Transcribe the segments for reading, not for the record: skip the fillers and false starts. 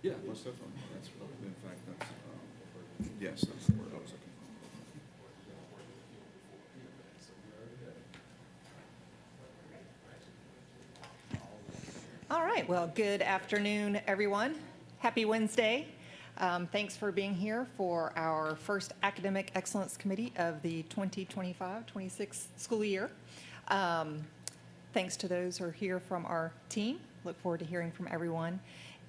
Yeah, most definitely. That's, in fact, that's, yes, that's the word I was looking for. All right, well, good afternoon, everyone. Happy Wednesday. Thanks for being here for our first Academic Excellence Committee of the 2025-26 school year. Thanks to those who are here from our team. Look forward to hearing from everyone.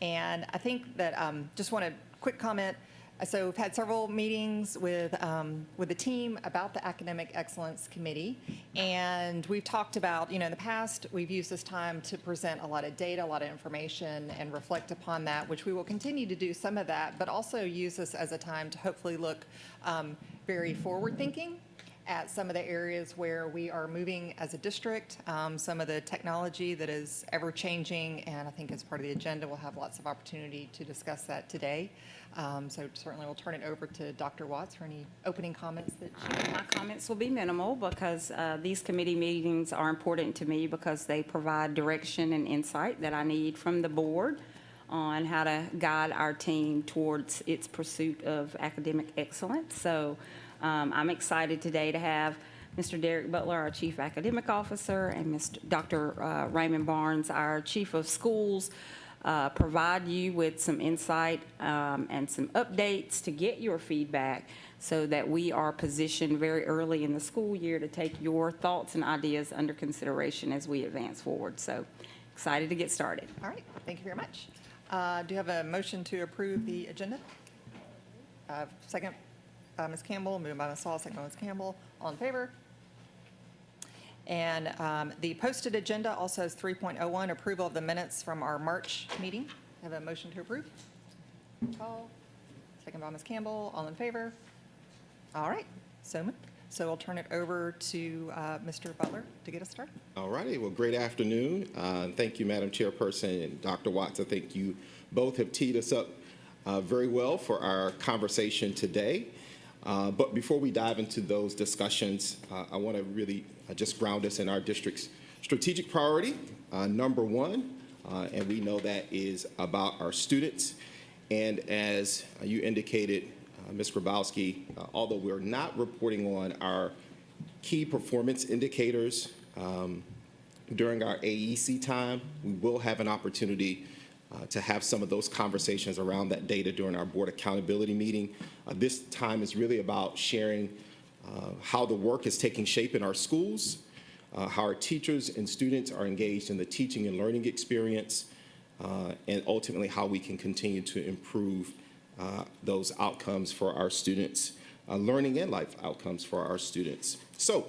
And I think that just want to quick comment. So we've had several meetings with the team about the Academic Excellence Committee, and we've talked about, in the past, we've used this time to present a lot of data, a lot of information, and reflect upon that, which we will continue to do some of that, but also use this as a time to hopefully look very forward-thinking at some of the areas where we are moving as a district, some of the technology that is ever-changing, and I think as part of the agenda, we'll have lots of opportunity to discuss that today. So certainly we'll turn it over to Dr. Watts for any opening comments that she My comments will be minimal because these committee meetings are important to me because they provide direction and insight that I need from the board on how to guide our team towards its pursuit of academic excellence. So I'm excited today to have Mr. Derek Butler, our Chief Academic Officer, and Dr. Raymond Barnes, our Chief of Schools, provide you with some insight and some updates to get your feedback so that we are positioned very early in the school year to take your thoughts and ideas under consideration as we advance forward. So excited to get started. All right, thank you very much. Do you have a motion to approve the agenda? Second, Ms. Campbell, moved by Ms. Saul, second by Ms. Campbell. All in favor? And the posted agenda also has 3.01, approval of the minutes from our March meeting. Have a motion to approve? Call. Second by Ms. Campbell. All in favor? All right, so moved. So I'll turn it over to Mr. Butler to get us started. All righty. Well, great afternoon. Thank you, Madam Chairperson, and Dr. Watts. I think you both have teed us up very well for our conversation today. But before we dive into those discussions, I want to really just ground us in our district's strategic priority, number one, and we know that is about our students. And as you indicated, Ms. Grabowski, although we're not reporting on our key performance indicators during our AEC time, we will have an opportunity to have some of those conversations around that data during our board accountability meeting. This time is really about sharing how the work is taking shape in our schools, how our teachers and students are engaged in the teaching and learning experience, and ultimately how we can continue to improve those outcomes for our students, learning and life outcomes for our students. So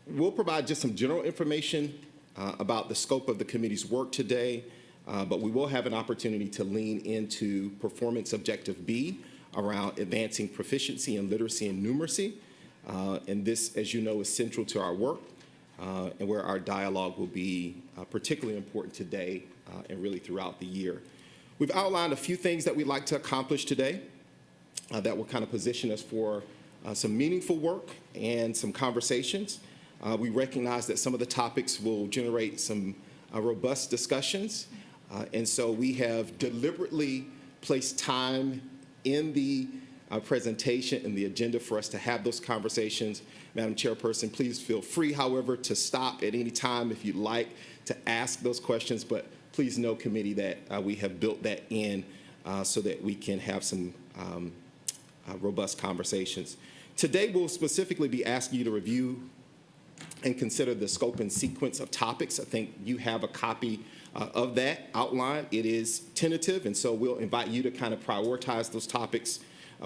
we'll provide just some general information about the scope of the committee's work today, but we will have an opportunity to lean into performance objective B around advancing proficiency in literacy and numeracy. And this, as you know, is central to our work and where our dialogue will be particularly important today and really throughout the year. We've outlined a few things that we'd like to accomplish today that will kind of position us for some meaningful work and some conversations. We recognize that some of the topics will generate some robust discussions, and so we have deliberately placed time in the presentation and the agenda for us to have those conversations. Madam Chairperson, please feel free, however, to stop at any time if you'd like to ask those questions, but please know, committee, that we have built that in so that we can have some robust conversations. Today, we'll specifically be asking you to review and consider the scope and sequence of topics. I think you have a copy of that outline. It is tentative, and so we'll invite you to kind of prioritize those topics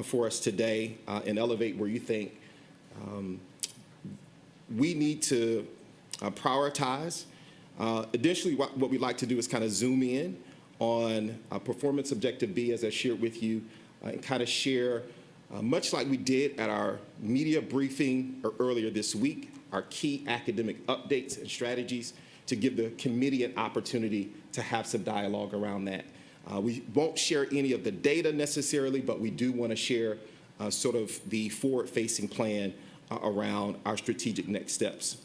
for us today and elevate where you think we need to prioritize. Additionally, what we'd like to do is kind of zoom in on performance objective B, as I shared with you, and kind of share, much like we did at our media briefing earlier this week, our key academic updates and strategies to give the committee an opportunity to have some dialogue around that. We won't share any of the data necessarily, but we do want to share sort of the forward-facing plan around our strategic next steps.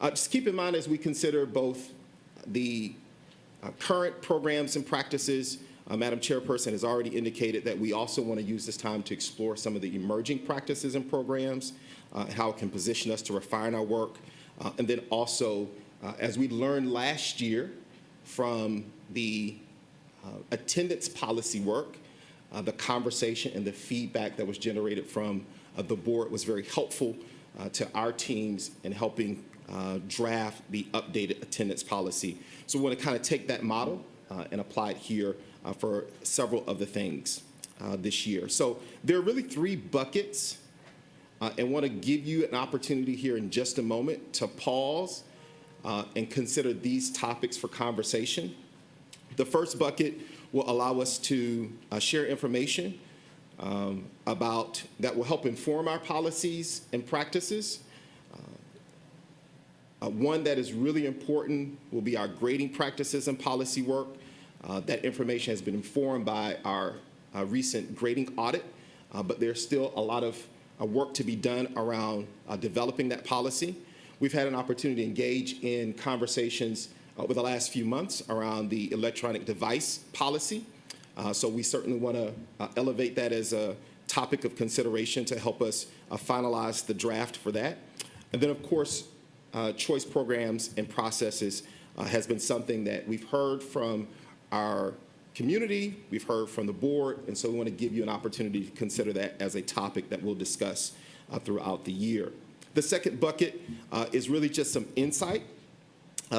Just keep in mind as we consider both the current programs and practices. Madam Chairperson has already indicated that we also want to use this time to explore some of the emerging practices and programs, how it can position us to refine our work. And then also, as we learned last year from the attendance policy work, the conversation and the feedback that was generated from the board was very helpful to our teams in helping draft the updated attendance policy. So we want to kind of take that model and apply it here for several of the things this year. So there are really 3 buckets, and want to give you an opportunity here in just a moment to pause and consider these topics for conversation. The first bucket will allow us to share information about that will help inform our policies and practices. One that is really important will be our grading practices and policy work. That information has been informed by our recent grading audit, but there's still a lot of work to be done around developing that policy. We've had an opportunity to engage in conversations over the last few months around the electronic device policy. So we certainly want to elevate that as a topic of consideration to help us finalize the draft for that. And then, of course, choice programs and processes has been something that we've heard from our community, we've heard from the board, and so we want to give you an opportunity to consider that as a topic that we'll discuss throughout the year. The second bucket is really just some insight.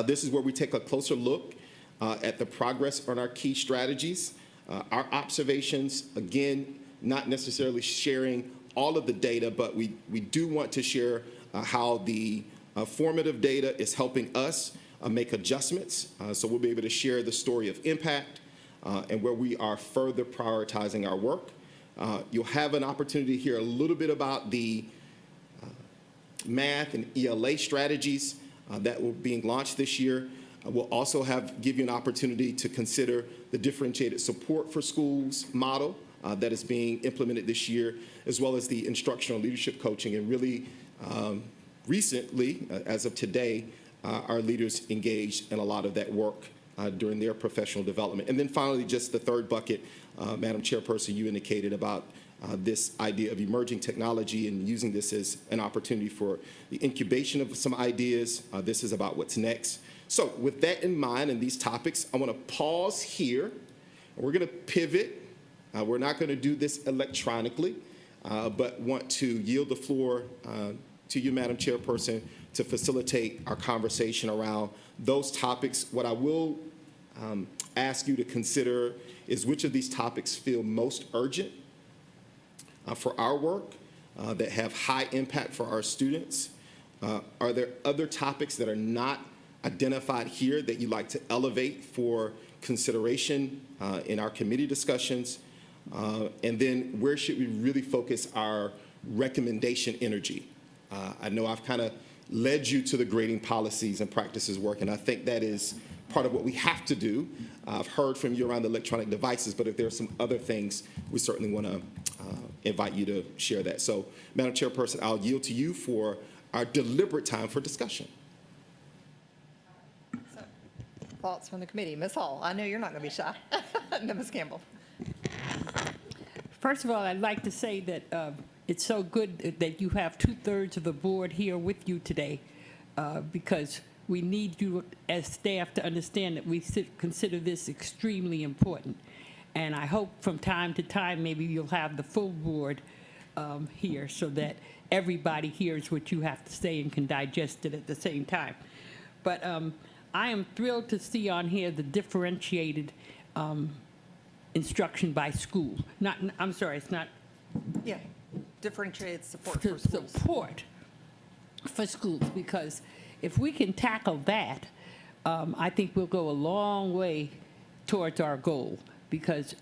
This is where we take a closer look at the progress on our key strategies. Our observations, again, not necessarily sharing all of the data, but we do want to share how the formative data is helping us make adjustments. So we'll be able to share the story of impact and where we are further prioritizing our work. You'll have an opportunity to hear a little bit about the math and ELA strategies that will be being launched this year. We'll also give you an opportunity to consider the differentiated support for schools model that is being implemented this year, as well as the instructional leadership coaching. And really recently, as of today, our leaders engaged in a lot of that work during their professional development. And then finally, just the third bucket, Madam Chairperson, you indicated about this idea of emerging technology and using this as an opportunity for the incubation of some ideas. This is about what's next. So with that in mind and these topics, I want to pause here. And we're going to pivot. We're not going to do this electronically, but want to yield the floor to you, Madam Chairperson, to facilitate our conversation around those topics. What I will ask you to consider is which of these topics feel most urgent for our work, that have high impact for our students. Are there other topics that are not identified here that you'd like to elevate for consideration in our committee discussions? And then where should we really focus our recommendation energy? I know I've kind of led you to the grading policies and practices work, and I think that is part of what we have to do. I've heard from you around the electronic devices, but if there are some other things, we certainly want to invite you to share that. So, Madam Chairperson, I'll yield to you for our deliberate time for discussion. So, thoughts from the committee. Ms. Hall, I know you're not going to be shy. No, Ms. Campbell. First of all, I'd like to say that it's so good that you have 2/3 of the board here with you today, because we need you as staff to understand that we consider this extremely important. And I hope from time to time, maybe you'll have the full board here so that everybody hears what you have to say and can digest it at the same time. But I am thrilled to see on here the differentiated instruction by school. I'm sorry, it's not Yeah, differentiated support for schools. support for schools, because if we can tackle that, I think we'll go a long way towards our goal, because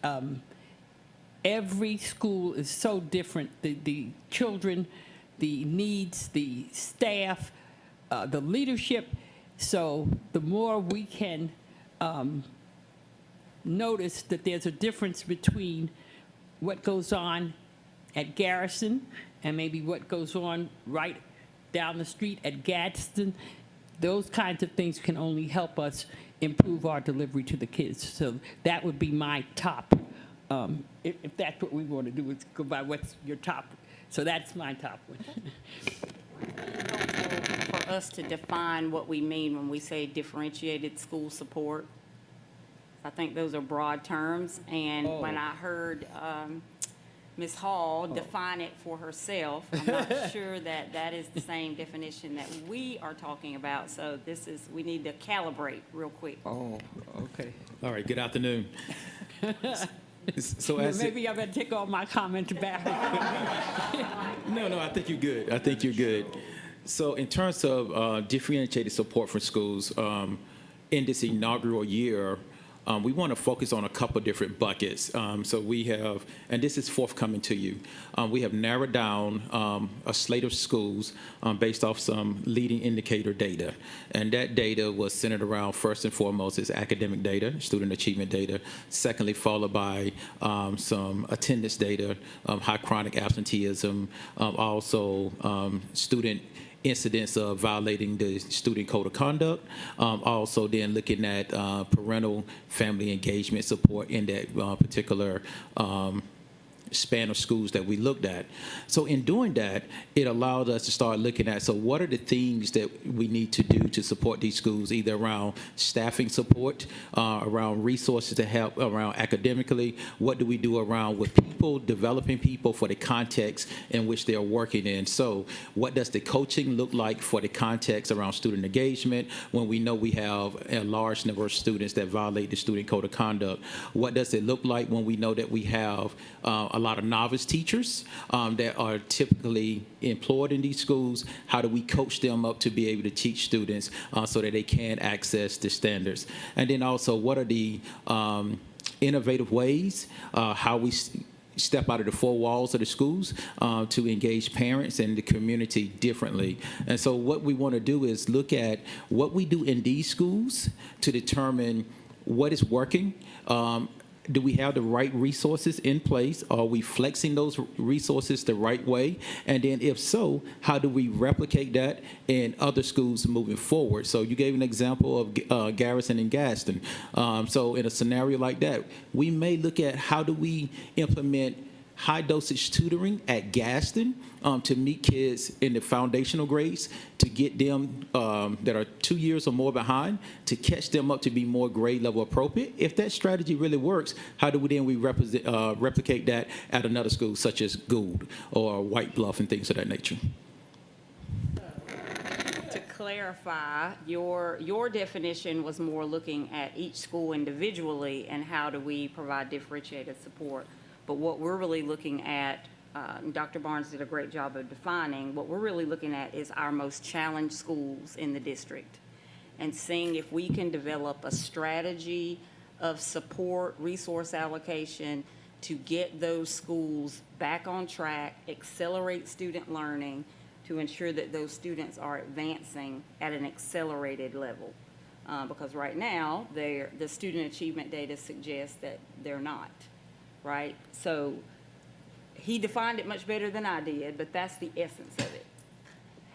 every school is so different. The children, the needs, the staff, the leadership. So the more we can notice that there's a difference between what goes on at Garrison and maybe what goes on right down the street at Gadsden, those kinds of things can only help us improve our delivery to the kids. So that would be my top, if that's what we want to do, is go by what's your top. So that's my top one. For us to define what we mean when we say differentiated school support. I think those are broad terms, and when I heard Ms. Hall define it for herself, I'm not sure that that is the same definition that we are talking about, so we need to calibrate real quick. Oh, okay. All right, good afternoon. So as Maybe I better take all my comments back. no, I think you're good. I think you're good. So in terms of differentiated support for schools, in this inaugural year, we want to focus on a couple different buckets. So we have, and this is forthcoming to you, we have narrowed down a slate of schools based off some leading indicator data. And that data was centered around, first and foremost, is academic data, student achievement data. Secondly, followed by some attendance data, high chronic absenteeism, also student incidents of violating the student code of conduct. Also then looking at parental family engagement support in that particular span of schools that we looked at. So in doing that, it allowed us to start looking at, so what are the things that we need to do to support these schools, either around staffing support, around resources to help around academically, what do we do around with people, developing people for the context in which they're working in. So what does the coaching look like for the context around student engagement when we know we have a large number of students that violate the student code of conduct? What does it look like when we know that we have a lot of novice teachers that are typically employed in these schools? How do we coach them up to be able to teach students so that they can access the standards? And then also, what are the innovative ways, how we step out of the four walls of the schools to engage parents and the community differently. And so what we want to do is look at what we do in these schools to determine what is working. Do we have the right resources in place? Are we flexing those resources the right way? And then if so, how do we replicate that in other schools moving forward? So you gave an example of Garrison and Gaston. So in a scenario like that, we may look at how do we implement high dosage tutoring at Gaston to meet kids in the foundational grades, to get them that are 2 years or more behind, to catch them up to be more grade level appropriate. If that strategy really works, how do we then replicate that at another school such as Gould or White Bluff and things of that nature? To clarify, your definition was more looking at each school individually and how do we provide differentiated support. But what we're really looking at, Dr. Barnes did a great job of defining, what we're really looking at is our most challenged schools in the district and seeing if we can develop a strategy of support, resource allocation to get those schools back on track, accelerate student learning to ensure that those students are advancing at an accelerated level. Because right now, the student achievement data suggests that they're not. Right? So he defined it much better than I did, but that's the essence of it.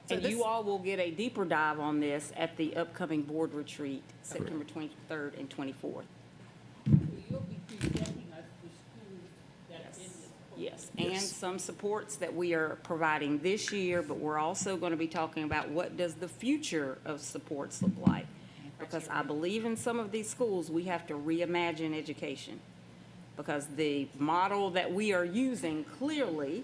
So And this- you all will get a deeper dive on this at the upcoming board retreat, September 23rd and 24th. You'll be presenting us the schools that are in this. Yes, and some supports that we are providing this year, but we're also going to be talking about what does the future of supports look like? Because I believe in some of these schools, we have to reimagine education. Because the model that we are using clearly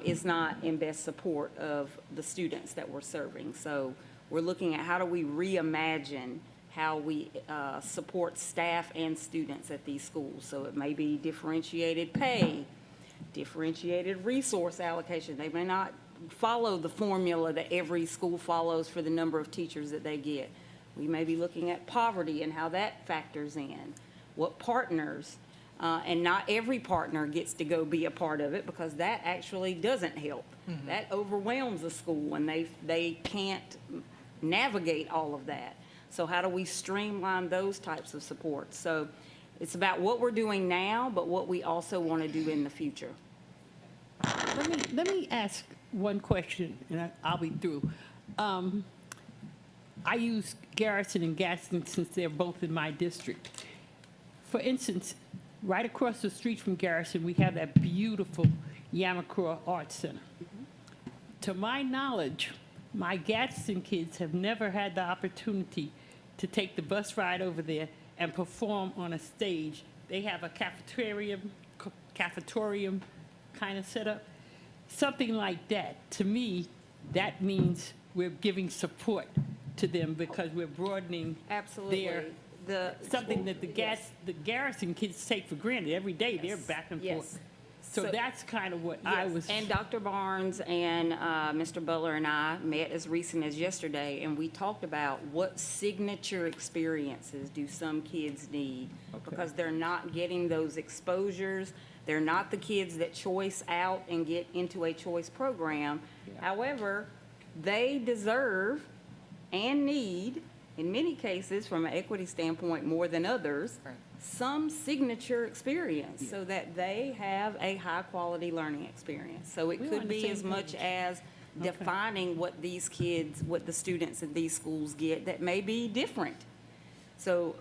is not in best support of the students that we're serving. So we're looking at how do we reimagine how we support staff and students at these schools. So it may be differentiated pay, differentiated resource allocation. They may not follow the formula that every school follows for the number of teachers that they get. We may be looking at poverty and how that factors in. What partners, and not every partner gets to go be a part of it because that actually doesn't help. That overwhelms a school and they can't navigate all of that. So how do we streamline those types of supports? So it's about what we're doing now, but what we also want to do in the future. Let me ask one question, and I'll be through. I use Garrison and Gaston since they're both in my district. For instance, right across the street from Garrison, we have that beautiful Yamacraw Arts Center. To my knowledge, my Gadsden kids have never had the opportunity to take the bus ride over there and perform on a stage. They have a cafetorium kind of setup. Something like that, to me, that means we're giving support to them because we're broadening Absolutely. something that the Garrison kids take for granted. Every day, they're back and Yes. forth. So So- that's kind of what I Yes, was. and Dr. Barnes and Mr. Butler and I met as recent as yesterday, and we talked about what signature experiences do some kids need? Because they're not getting those exposures. They're not the kids that choice out and get into a choice program. However, they deserve and need, in many cases, from an equity standpoint, more than others, some signature experience so that they have a high-quality learning experience. So it We're on could the be same as much page. as defining what these kids, what the students in these schools get that may be different. So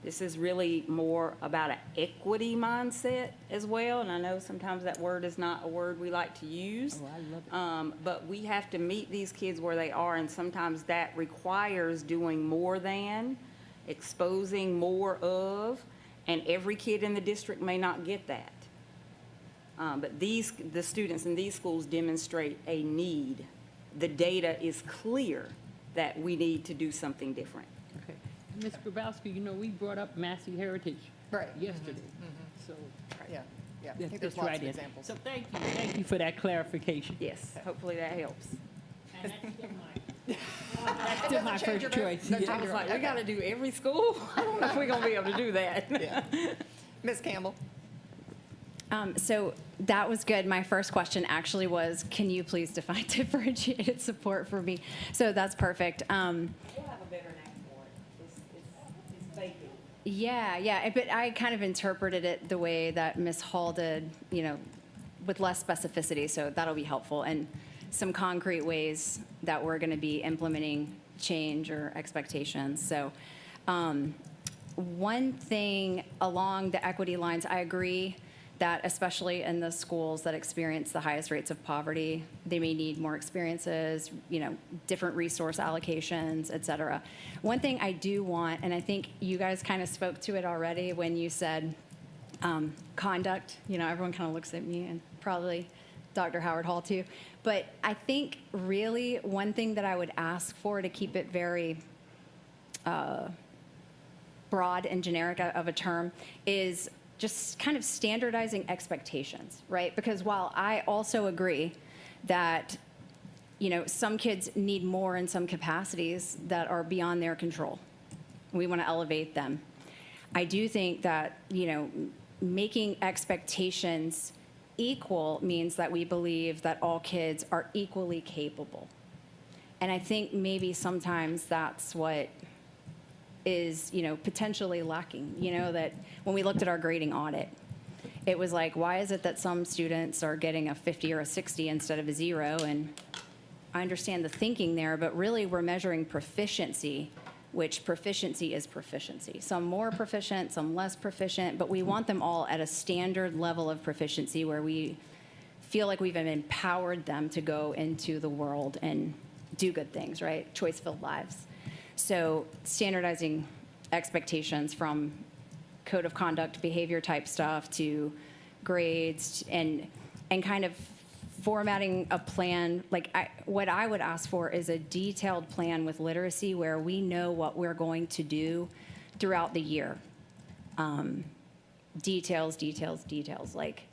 this is really more about an equity mindset as well, and I know sometimes that word is not a word we like to use. Oh, I love it. But we have to meet these kids where they are, and sometimes that requires doing more than, exposing more of, and every kid in the district may not get that. But the students in these schools demonstrate a need. The data is clear that we need to do something different. Okay. Ms. Grabowski, you know, we brought up Massey Heritage Right. yesterday. So Yeah, yeah. I that- think that's there's lots right of in. examples. So thank you for that clarification. Yes, hopefully that helps. And that's still mine. That's still my Doesn't change first your vote. choice. Doesn't Yeah. I was like, we gotta do every school? I don't know if we're gonna be able to do that. Yeah. Ms. Campbell? So that was good. My first question actually was, can you please define differentiated support for me? So that's perfect. We'll have a better name for it. It's vacant. Yeah, but I kind of interpreted it the way that Ms. Hall did, you know, with less specificity, so that'll be helpful. And some concrete ways that we're going to be implementing change or expectations. So one thing along the equity lines, I agree that especially in the schools that experience the highest rates of poverty, they may need more experiences, you know, different resource allocations, et cetera. One thing I do want, and I think you guys kind of spoke to it already when you said conduct, you know, everyone kind of looks at me and probably Dr. Howard Hall too. But I think really one thing that I would ask for to keep it very broad and generic of a term is just kind of standardizing expectations, right? Because while I also agree that, you know, some kids need more in some capacities that are beyond their control, we want to elevate them. I do think that, you know, making expectations equal means that we believe that all kids are equally capable. And I think maybe sometimes that's what is, you know, potentially lacking. You know, that when we looked at our grading audit, it was like, why is it that some students are getting a 50 or a 60 instead of a 0? And I understand the thinking there, but really we're measuring proficiency, which proficiency is proficiency. Some more proficient, some less proficient, but we want them all at a standard level of proficiency where we feel like we've empowered them to go into the world and do good things, right? Choice-filled lives. So standardizing expectations from code of conduct, behavior type stuff to grades and kind of formatting a plan. Like what I would ask for is a detailed plan with literacy where we know what we're going to do throughout the year. Details, like,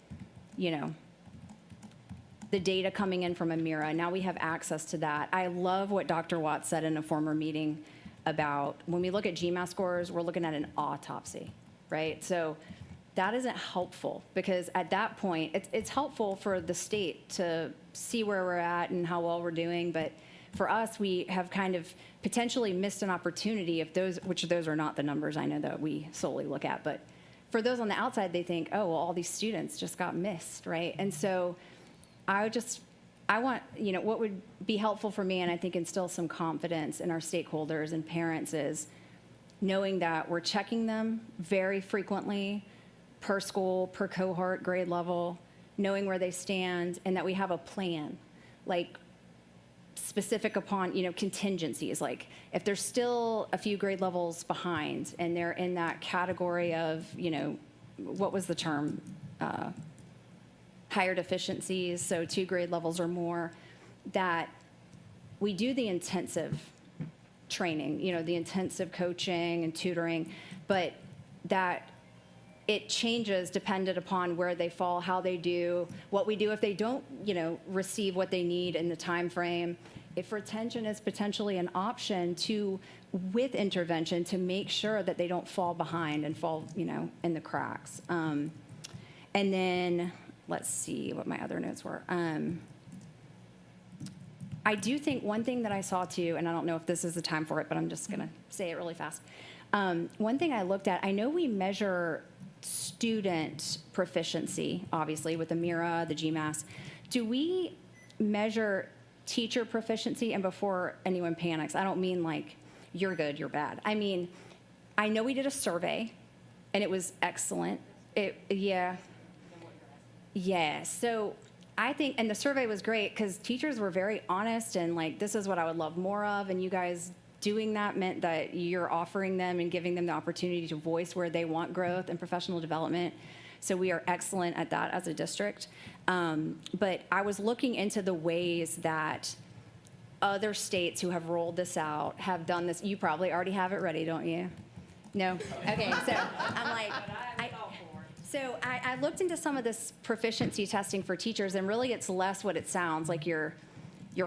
you know, the data coming in from Amira. Now we have access to that. I love what Dr. Watts said in a former meeting about when we look at GMAT scores, we're looking at an autopsy, right? So that isn't helpful because at that point, it's helpful for the state to see where we're at and how well we're doing. But for us, we have kind of potentially missed an opportunity if those, which those are not the numbers I know that we solely look at. But for those on the outside, they think, oh, well, all these students just got missed, right? And so I I want, what would be helpful for me and I think instill some confidence in our stakeholders and parents is knowing that we're checking them very frequently per school, per cohort, grade level, knowing where they stand, and that we have a plan, like specific upon, contingencies. Like if they're still a few grade levels behind and they're in that category of, what was the term? Higher deficiencies, so 2 grade levels or more, that we do the intensive training, the intensive coaching and tutoring, but that it changes dependent upon where they fall, how they do, what we do if they don't, receive what they need in the time frame. If retention is potentially an option with intervention to make sure that they don't fall behind and fall, in the cracks. And then, let's see what my other notes were. I do think one thing that I saw too, and I don't know if this is the time for it, but I'm just gonna say it really fast. One thing I looked at, I know we measure student proficiency, obviously, with the MIRA, the GMAS. Do we measure teacher proficiency? And before anyone panics, I don't mean like, you're good, you're bad. I mean, I know we did a survey, and it was excellent. Yeah, so I think, and the survey was great, because teachers were very honest, and like, this is what I would love more of, and you guys doing that meant that you're offering them and giving them the opportunity to voice where they want growth and professional development. So we are excellent at that as a district. But I was looking into the ways that other states who have rolled this out have done this. You probably already have it ready, don't you? No? Okay, so I'm like, So I looked into some of this proficiency testing for teachers, and really it's less what it sounds like you're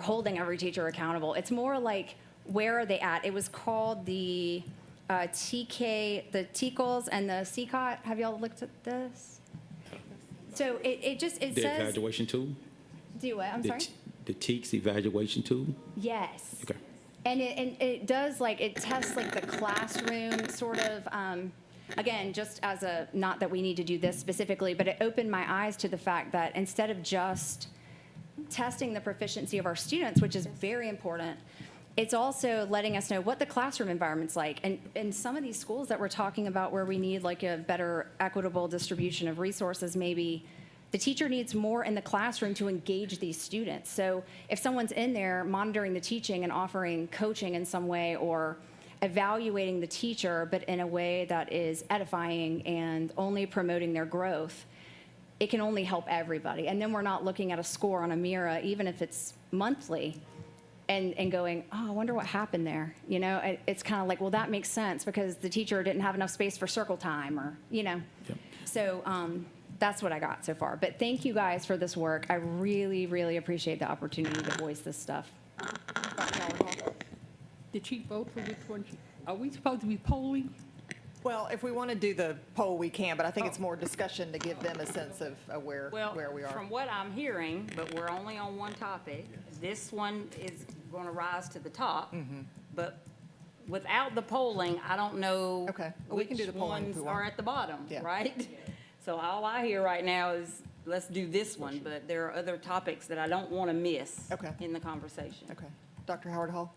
holding every teacher accountable. It's more like, where are they at? It was called the TK, the TECOLS and the CCOT. Have y'all looked at this? So it The says, evaluation tool? do what, I'm sorry? The TEKS evaluation tool? Yes. Okay. And it does, like, it tests like the classroom sort of, again, just as a, not that we need to do this specifically, but it opened my eyes to the fact that instead of just testing the proficiency of our students, which is very important, it's also letting us know what the classroom environment's like. And in some of these schools that we're talking about where we need like a better equitable distribution of resources, maybe the teacher needs more in the classroom to engage these students. So if someone's in there monitoring the teaching and offering coaching in some way, or evaluating the teacher, but in a way that is edifying and only promoting their growth, it can only help everybody. And then we're not looking at a score on a MIRA, even if it's monthly, and going, oh, I wonder what happened there. It's kind of like, well, that makes sense because the teacher didn't have enough space for circle time, or. Yep. So that's what I got so far. But thank you guys for this work. I really, really appreciate the opportunity to voice this stuff. Did she vote for which one? Are we supposed to be polling? Well, if we want to do the poll, we can, but I think it's more discussion to give them a sense of where we Well, are. from what I'm hearing, but we're only on one topic, this one is going to rise to the top. But without the polling, I don't know Okay, well, we can do which the polling if ones we want. are at the bottom, Yeah. right? So all I hear right now is, let's do this one, but there are other topics that I don't want to miss Okay. in the conversation. Okay. Dr. Howard Hall?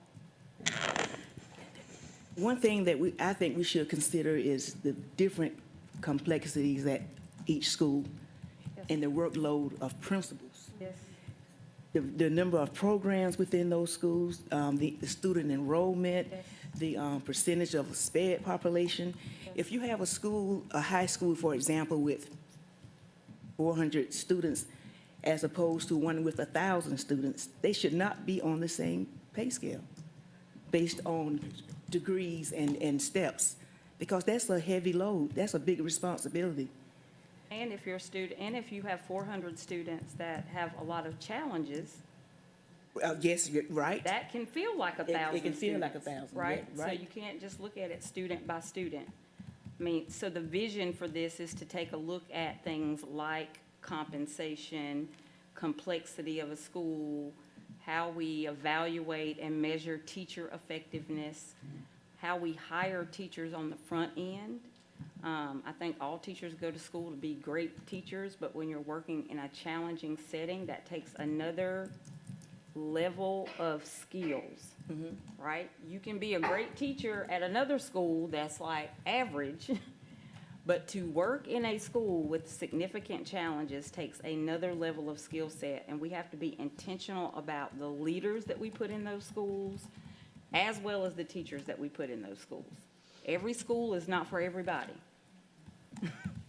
One thing that I think we should consider is the different complexities at each school and the workload of principals. Yes. The number of programs within those schools, the student enrollment, the percentage of SPED population. If you have a school, a high school, for example, with 400 students, as opposed to one with 1,000 students, they should not be on the same pay scale based on degrees and steps, because that's a heavy load. That's a big responsibility. And if you're a student, and if you have 400 students that have a lot of challenges, Yes, you're right. that can feel like 1,000 It can feel like students, 1,000, right? yeah, right. So you can't just look at it student by student. I mean, so the vision for this is to take a look at things like compensation, complexity of a school, how we evaluate and measure teacher effectiveness, how we hire teachers on the front end. I think all teachers go to school to be great teachers, but when you're working in a challenging setting, that takes another level of skills, right? You can be a great teacher at another school that's like average, but to work in a school with significant challenges takes another level of skill set, and we have to be intentional about the leaders that we put in those schools, as well as the teachers that we put in those schools. Every school is not for everybody.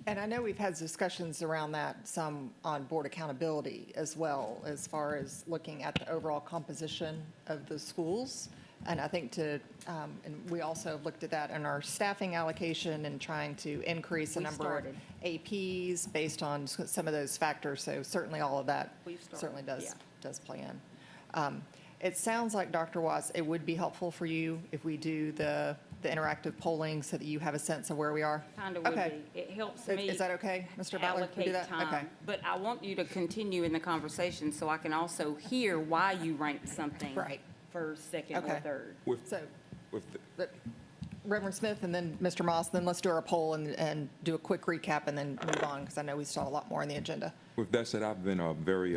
And I know we've had discussions around that, some on board accountability as well, as far as looking at the overall composition of the schools. And I think and we also have looked at that in our staffing allocation and trying to increase the We've number of started. APs based on some of those factors. So certainly all of that We've started, certainly yeah. does play in. It sounds like, Dr. Watts, it would be helpful for you if we do the interactive polling so that you have a sense of where we are. Kind of would Okay. be. It helps Is- me. is that okay, Mr. Butler? We do Allocate that? Okay. time. But I want you to continue in the conversation so I can also hear why you ranked something Right. first, second, or Okay. third. So, With but Reverend Smith and then Mr. Moss, then let's do our poll and do a quick recap and then move on, because I know we still have a lot more on the agenda. With that said, I've been very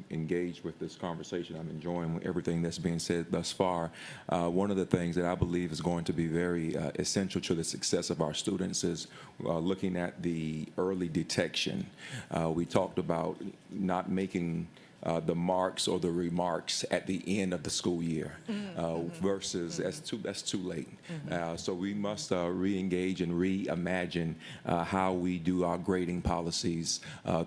engaged with this conversation. I'm enjoying everything that's being said thus far. One of the things that I believe is going to be very essential to the success of our students is looking at the early detection. We talked about not making the marks or the remarks at the end of the school year versus that's too late. So we must re-engage and reimagine how we do our grading policies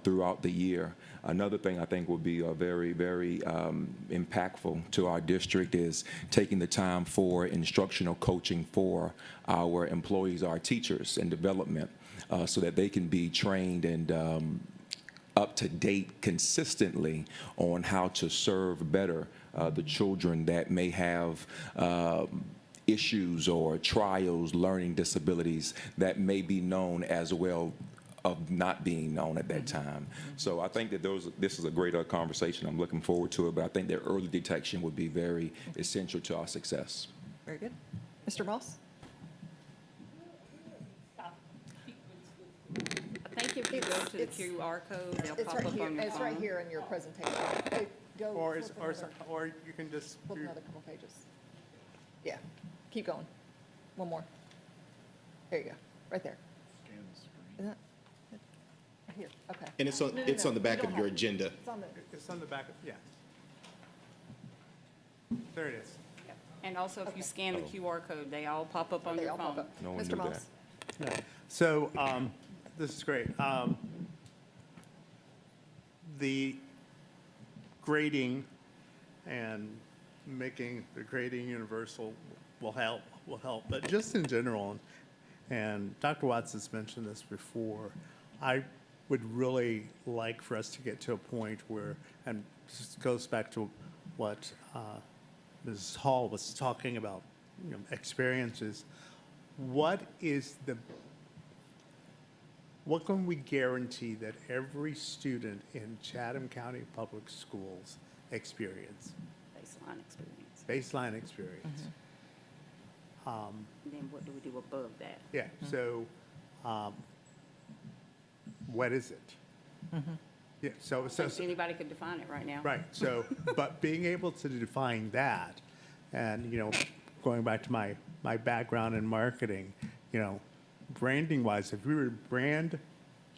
throughout the year. Another thing I think will be very, very impactful to our district is taking the time for instructional coaching for our employees, our teachers, and development so that they can be trained and up to date consistently on how to serve better the children that may have issues or trials, learning disabilities that may be known as well of not being known at that time. So I think that this is a great conversation. I'm looking forward to it, but I think that early detection would be very essential to our success. Very good. Mr. Moss? I think if you go to the It's- QR code, they'll It's pop right up here, on your phone. it's right here in your presentation. Hey, go Or flip another- or you can just, flip another couple pages. Yeah, keep going. One more. There you go, right there. Isn't that- right here, okay. And it's on, No, no, it's no, on the you back don't of your have it. agenda. It's on the, it's on the back of, yeah. There it is. And also, if you scan the QR code, they all pop up on they your all pop phone. up. No one Mr. knew Moss? that. So, this is great. The grading and making the grading universal will help, but just in general, and Dr. Watts has mentioned this before, I would really like for us to get to a point where, and this goes back to what Mrs. Hall was talking about, experiences. What can we guarantee that every student in Chatham County Public Schools experience? Baseline experience. Baseline experience. And then what do we do above that? Yeah, so, what is it? Yeah, so, I think anybody could define it right now. right, so, but being able to define that, and, going back to my background in marketing, branding wise, if we were to brand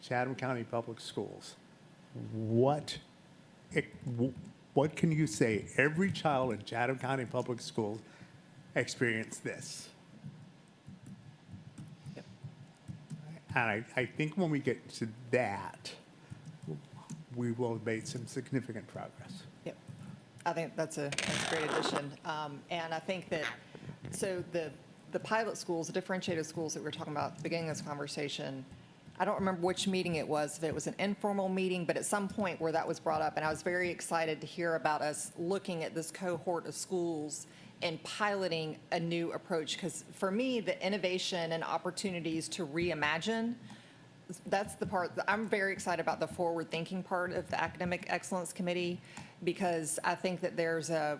Chatham County Public Schools, what can you say? Every child in Chatham County Public Schools experienced this. And I think when we get to that, we will have made some significant progress. Yep. I think that's a great addition. And I think that, so the pilot schools, the differentiated schools that we were talking about at the beginning of this conversation, I don't remember which meeting it was, if it was an informal meeting, but at some point where that was brought up, and I was very excited to hear about us looking at this cohort of schools and piloting a new approach. Because for me, the innovation and opportunities to reimagine, that's the part, I'm very excited about the forward-thinking part of the Academic Excellence Committee, because I think that there's I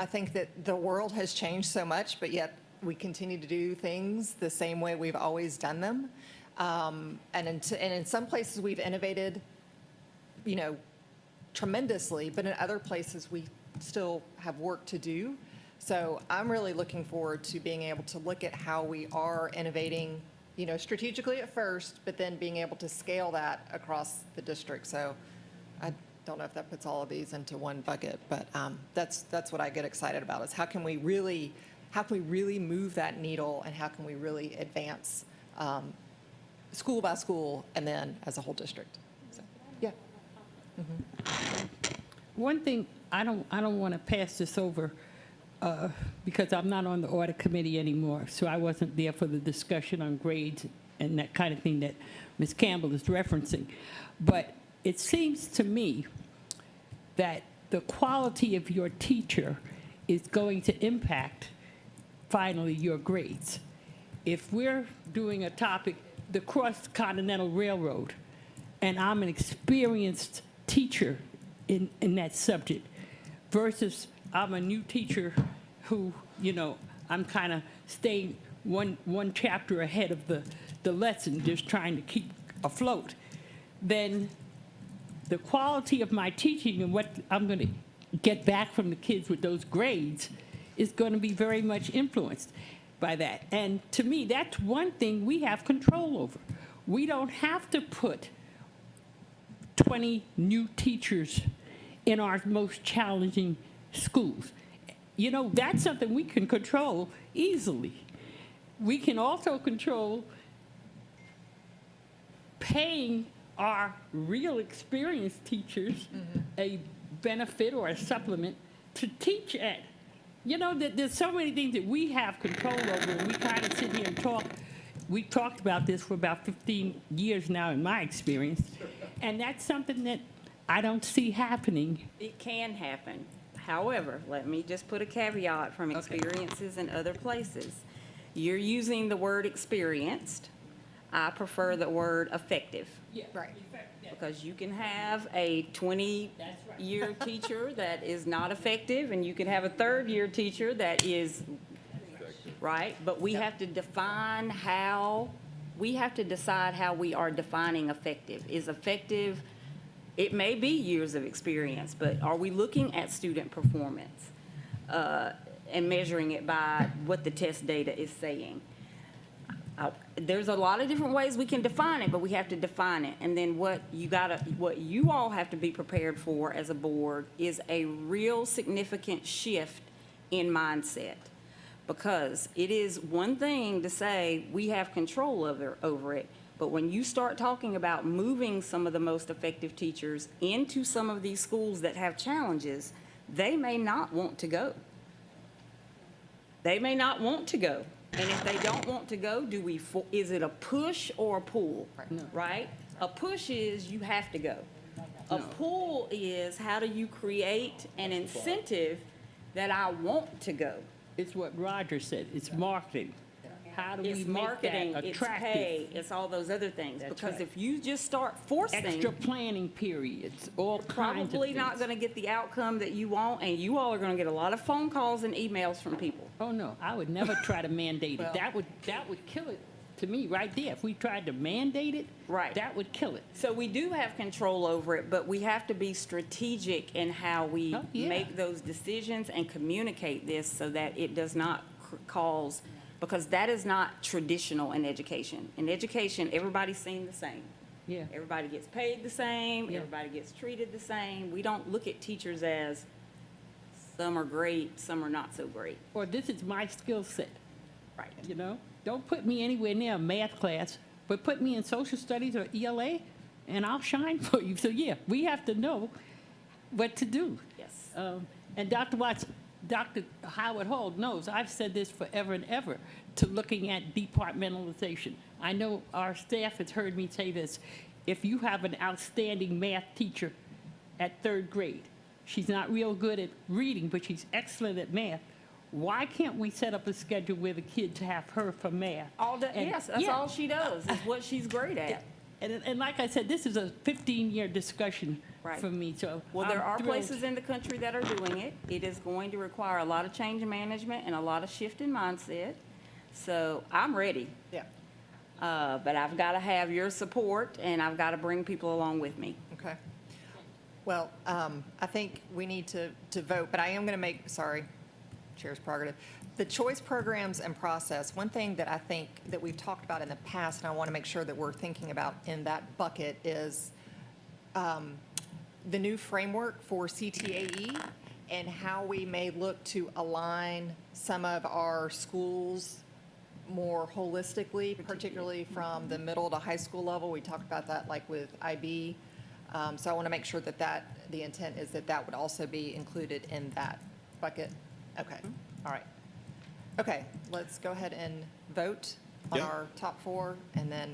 think that the world has changed so much, but yet we continue to do things the same way we've always done them. And in some places, we've innovated, tremendously, but in other places, we still have work to do. So I'm really looking forward to being able to look at how we are innovating, you know, strategically at first, but then being able to scale that across the district. So I don't know if that puts all of these into one bucket, but that's what I get excited about, is how can we really move that needle, and how can we really advance school by school and then as a whole district. So, yeah. One thing, I don't want to pass this over because I'm not on the audit committee anymore, so I wasn't there for the discussion on grades and that kind of thing that Ms. Campbell is referencing. But it seems to me that the quality of your teacher is going to impact, finally, your grades. If we're doing a topic, the Cross-Continental Railroad, and I'm an experienced teacher in that subject, versus I'm a new teacher who, you know, I'm kind of staying one chapter ahead of the lesson, just trying to keep afloat, then the quality of my teaching and what I'm going to get back from the kids with those grades is going to be very much influenced by that. And to me, that's one thing we have control over. We don't have to put 20 new teachers in our most challenging schools. You know, that's something we can control easily. We can also control paying our real experienced teachers a benefit or a supplement to teach at. You know, there's so many things that we have control over, and we kind of sit here and talk. We've talked about this for about 15 years now, in my experience, and that's something that I don't see happening. It can happen. However, let me just put a caveat from experiences in other places. You're using the word experienced. I prefer the word effective. Yeah, Right. Because you can have a 20-year teacher that is not effective, and you can have a third-year teacher that is, right? But we have to define how, we have to decide how we are defining effective. Is effective, it may be years of experience, but are we looking at student performance and measuring it by what the test data is saying? There's a lot of different ways we can define it, but we have to define it. And then what you all have to be prepared for as a board is a real significant shift in mindset. Because it is one thing to say we have control over it, but when you start talking about moving some of the most effective teachers into some of these schools that have challenges, they may not want to go. They may not want to go. And if they don't want to go, is it a push or a pull? Right? A push is you have to go. A pull is how do you create an incentive that I want to go? It's what Roger said, it's marketing. How do we It's make marketing, that it's attractive? pay, it's all those other things. That's Because right. if you just start forcing, Extra planning periods, all kinds of things. probably not going to get the outcome that you want, and you all are going to get a lot of phone calls and emails from people. Oh, no, I would never try to mandate it. That would kill it to me right there. If we tried to mandate it, Right. that would kill it. So we do have control over it, but we have to be strategic in how we Oh, yeah. make those decisions and communicate this so that it does not cause, because that is not traditional in education. In education, everybody's seen the same. Yeah. Everybody gets paid the same, Yeah. everybody gets treated the same. We don't look at teachers as some are great, some are not so great. Or this is my skill set, Right. you know? Don't put me anywhere near a math class, but put me in social studies or ELA, and I'll shine for you. So, yeah, we have to know what to do. Yes. And Dr. Watts, Dr. Howard Hall knows, I've said this forever and ever, to looking at departmentalization. I know our staff has heard me say this. If you have an outstanding math teacher at third grade, she's not real good at reading, but she's excellent at math, why can't we set up a schedule where the kids have her for math? And- Yes, that's yeah. all she does, is what she's great at. And like I said, this is a 15-year discussion Right. for me, so Well, there I'm are thrilled. places in the country that are doing it. It is going to require a lot of change in management and a lot of shift in mindset. So I'm ready. Yeah. But I've got to have your support, and I've got to bring people along with me. Okay. Well, I think we need to vote, but I am going to make, sorry, Chair's prerogative. The choice programs and process, one thing that I think that we've talked about in the past, and I want to make sure that we're thinking about in that bucket, is the new framework for CTAE and how we may look to align some of our schools more holistically, particularly from the middle to high school level. We talked about that like with IB. So I want to make sure that the intent is that that would also be included in that bucket. Okay, all right. Okay, let's go ahead and vote on Yeah. our top four, and then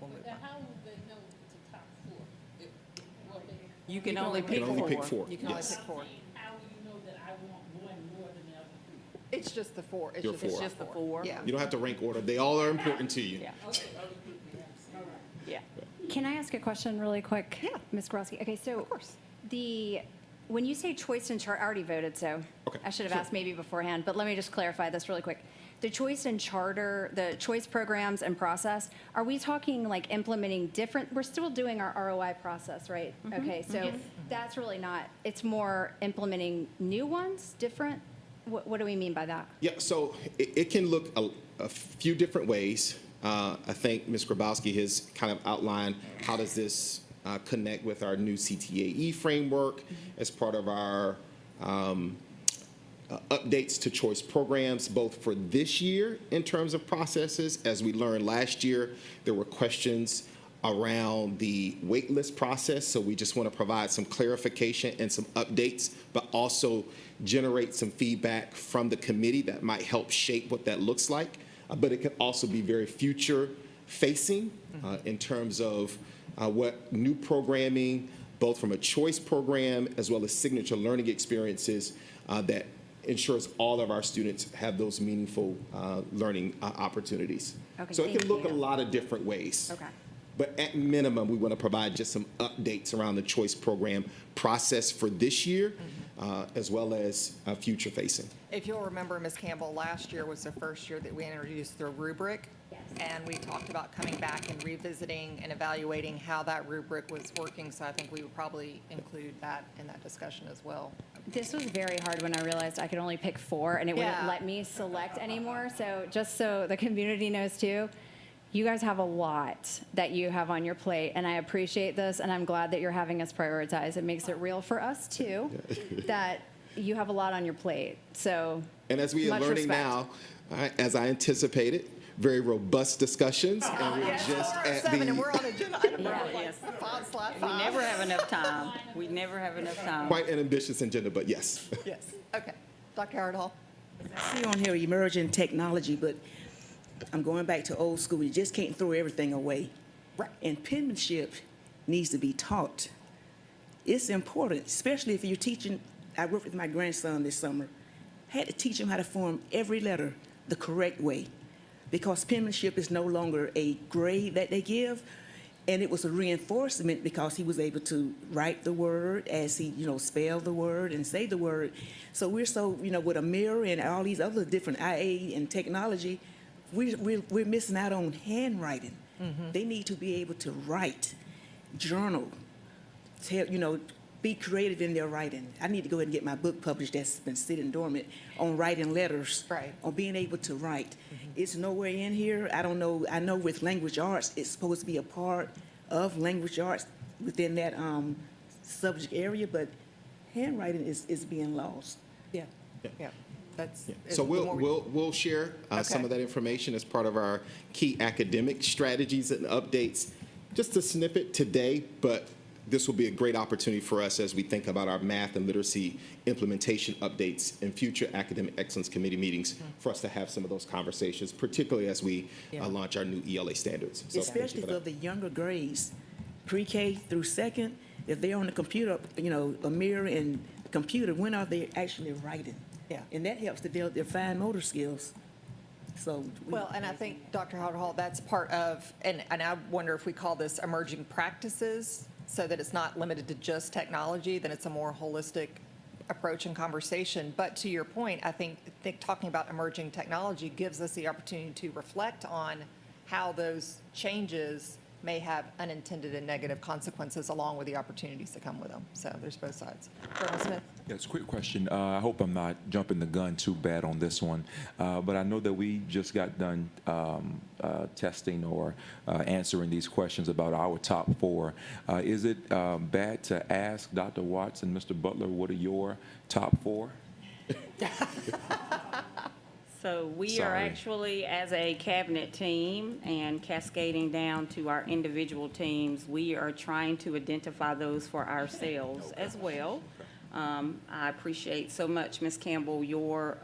we'll move on. How will they know it's a top four? You can only pick only pick four. four. You can only Yes. pick four. How will you know that I want one more than the other three? It's just the four. It's Your just four. the Just the four. Yeah. You don't have to rank order. They all are important to you. Yeah, yeah. Can I ask a question really quick? Yeah. Ms. Grosky? Okay, so. Of course. When you say choice and charter, I already voted, so. Okay, I should have asked maybe beforehand, but let me just clarify this really quick. The choice and charter, the choice programs and process, are we talking like implementing different, we're still doing our ROI process, right? Okay, so that's really not, it's more implementing new ones, different? What do we mean by that? Yeah, so it can look a few different ways. I think Ms. Grabowski has kind of outlined how does this connect with our new CTAE framework as part of our updates to choice programs, both for this year in terms of processes. As we learned last year, there were questions around the waitlist process, so we just want to provide some clarification and some updates, but also generate some feedback from the committee that might help shape what that looks like. But it can also be very future-facing in terms of what new programming, both from a choice program as well as signature learning experiences that ensures all of our students have those meaningful learning opportunities. Okay, So it can thank look a you. lot of different ways. Okay. But at minimum, we want to provide just some updates around the choice program process for this year, as well as future facing. If you'll remember, Ms. Campbell, last year was the first year that we introduced the rubric. And we talked about coming back and revisiting and evaluating how that rubric was working. So I think we would probably include that in that discussion as well. This was very hard when I realized I could only pick four and it wouldn't Yeah. let me select anymore. So just so the community knows too, you guys have a lot that you have on your plate, and I appreciate this, and I'm glad that you're having us prioritize. It makes it real for us too, that you have a lot on your plate. So And as we are much learning respect. now, as I anticipated, very robust discussions, and we're just at 407, and we're the on agenda item Yeah, number like yes. 5/5. We never have enough time. We never have enough time. quite an ambitious agenda, but yes. Yes, okay. Dr. Howard Hall? I see on here emerging technology, but I'm going back to old school. You just can't throw everything away. Right. And penmanship needs to be taught. It's important, especially if you're teaching. I worked with my grandson this summer. Had to teach him how to form every letter the correct way, because penmanship is no longer a grade that they give, and it was a reinforcement because he was able to write the word as he, spell the word and say the word. So we're so, with a mirror and all these other different IA and technology, we're missing out on handwriting. They need to be able to write, journal, be creative in their writing. I need to go ahead and get my book published that's been sitting dormant on writing letters, Right. on being able to write. It's nowhere in here. I don't know. I know with language arts, it's supposed to be a part of language arts within that subject area, but handwriting is being lost. Yeah. Yeah, that's. So the more we- we'll share some Okay. of that information as part of our key academic strategies and updates. Just a snippet today, but this will be a great opportunity for us as we think about our math and literacy implementation updates in future academic excellence committee meetings for us to have some of those conversations, particularly as we Yeah. launch our new ELA standards. So thank you Especially for for that. the younger grades, pre-K through second, if they're on the computer, a mirror and computer, when are they actually writing? Yeah. And that helps develop their fine motor skills. So. Well, and I think, Dr. Howard Hall, that's part of, and I wonder if we call this emerging practices, so that it's not limited to just technology, then it's a more holistic approach and conversation. But to your point, I think talking about emerging technology gives us the opportunity to reflect on how those changes may have unintended and negative consequences along with the opportunities that come with them. So there's both sides. Colonel Smith? Yes, quick question. I hope I'm not jumping the gun too bad on this one, but I know that we just got done testing or answering these questions about our top 4. Is it bad to ask Dr. Watts and Mr. Butler, what are your top 4? So we are Sorry. actually, as a cabinet team and cascading down to our individual teams, we are trying to identify those for ourselves as well. I appreciate so much, Ms. Campbell, your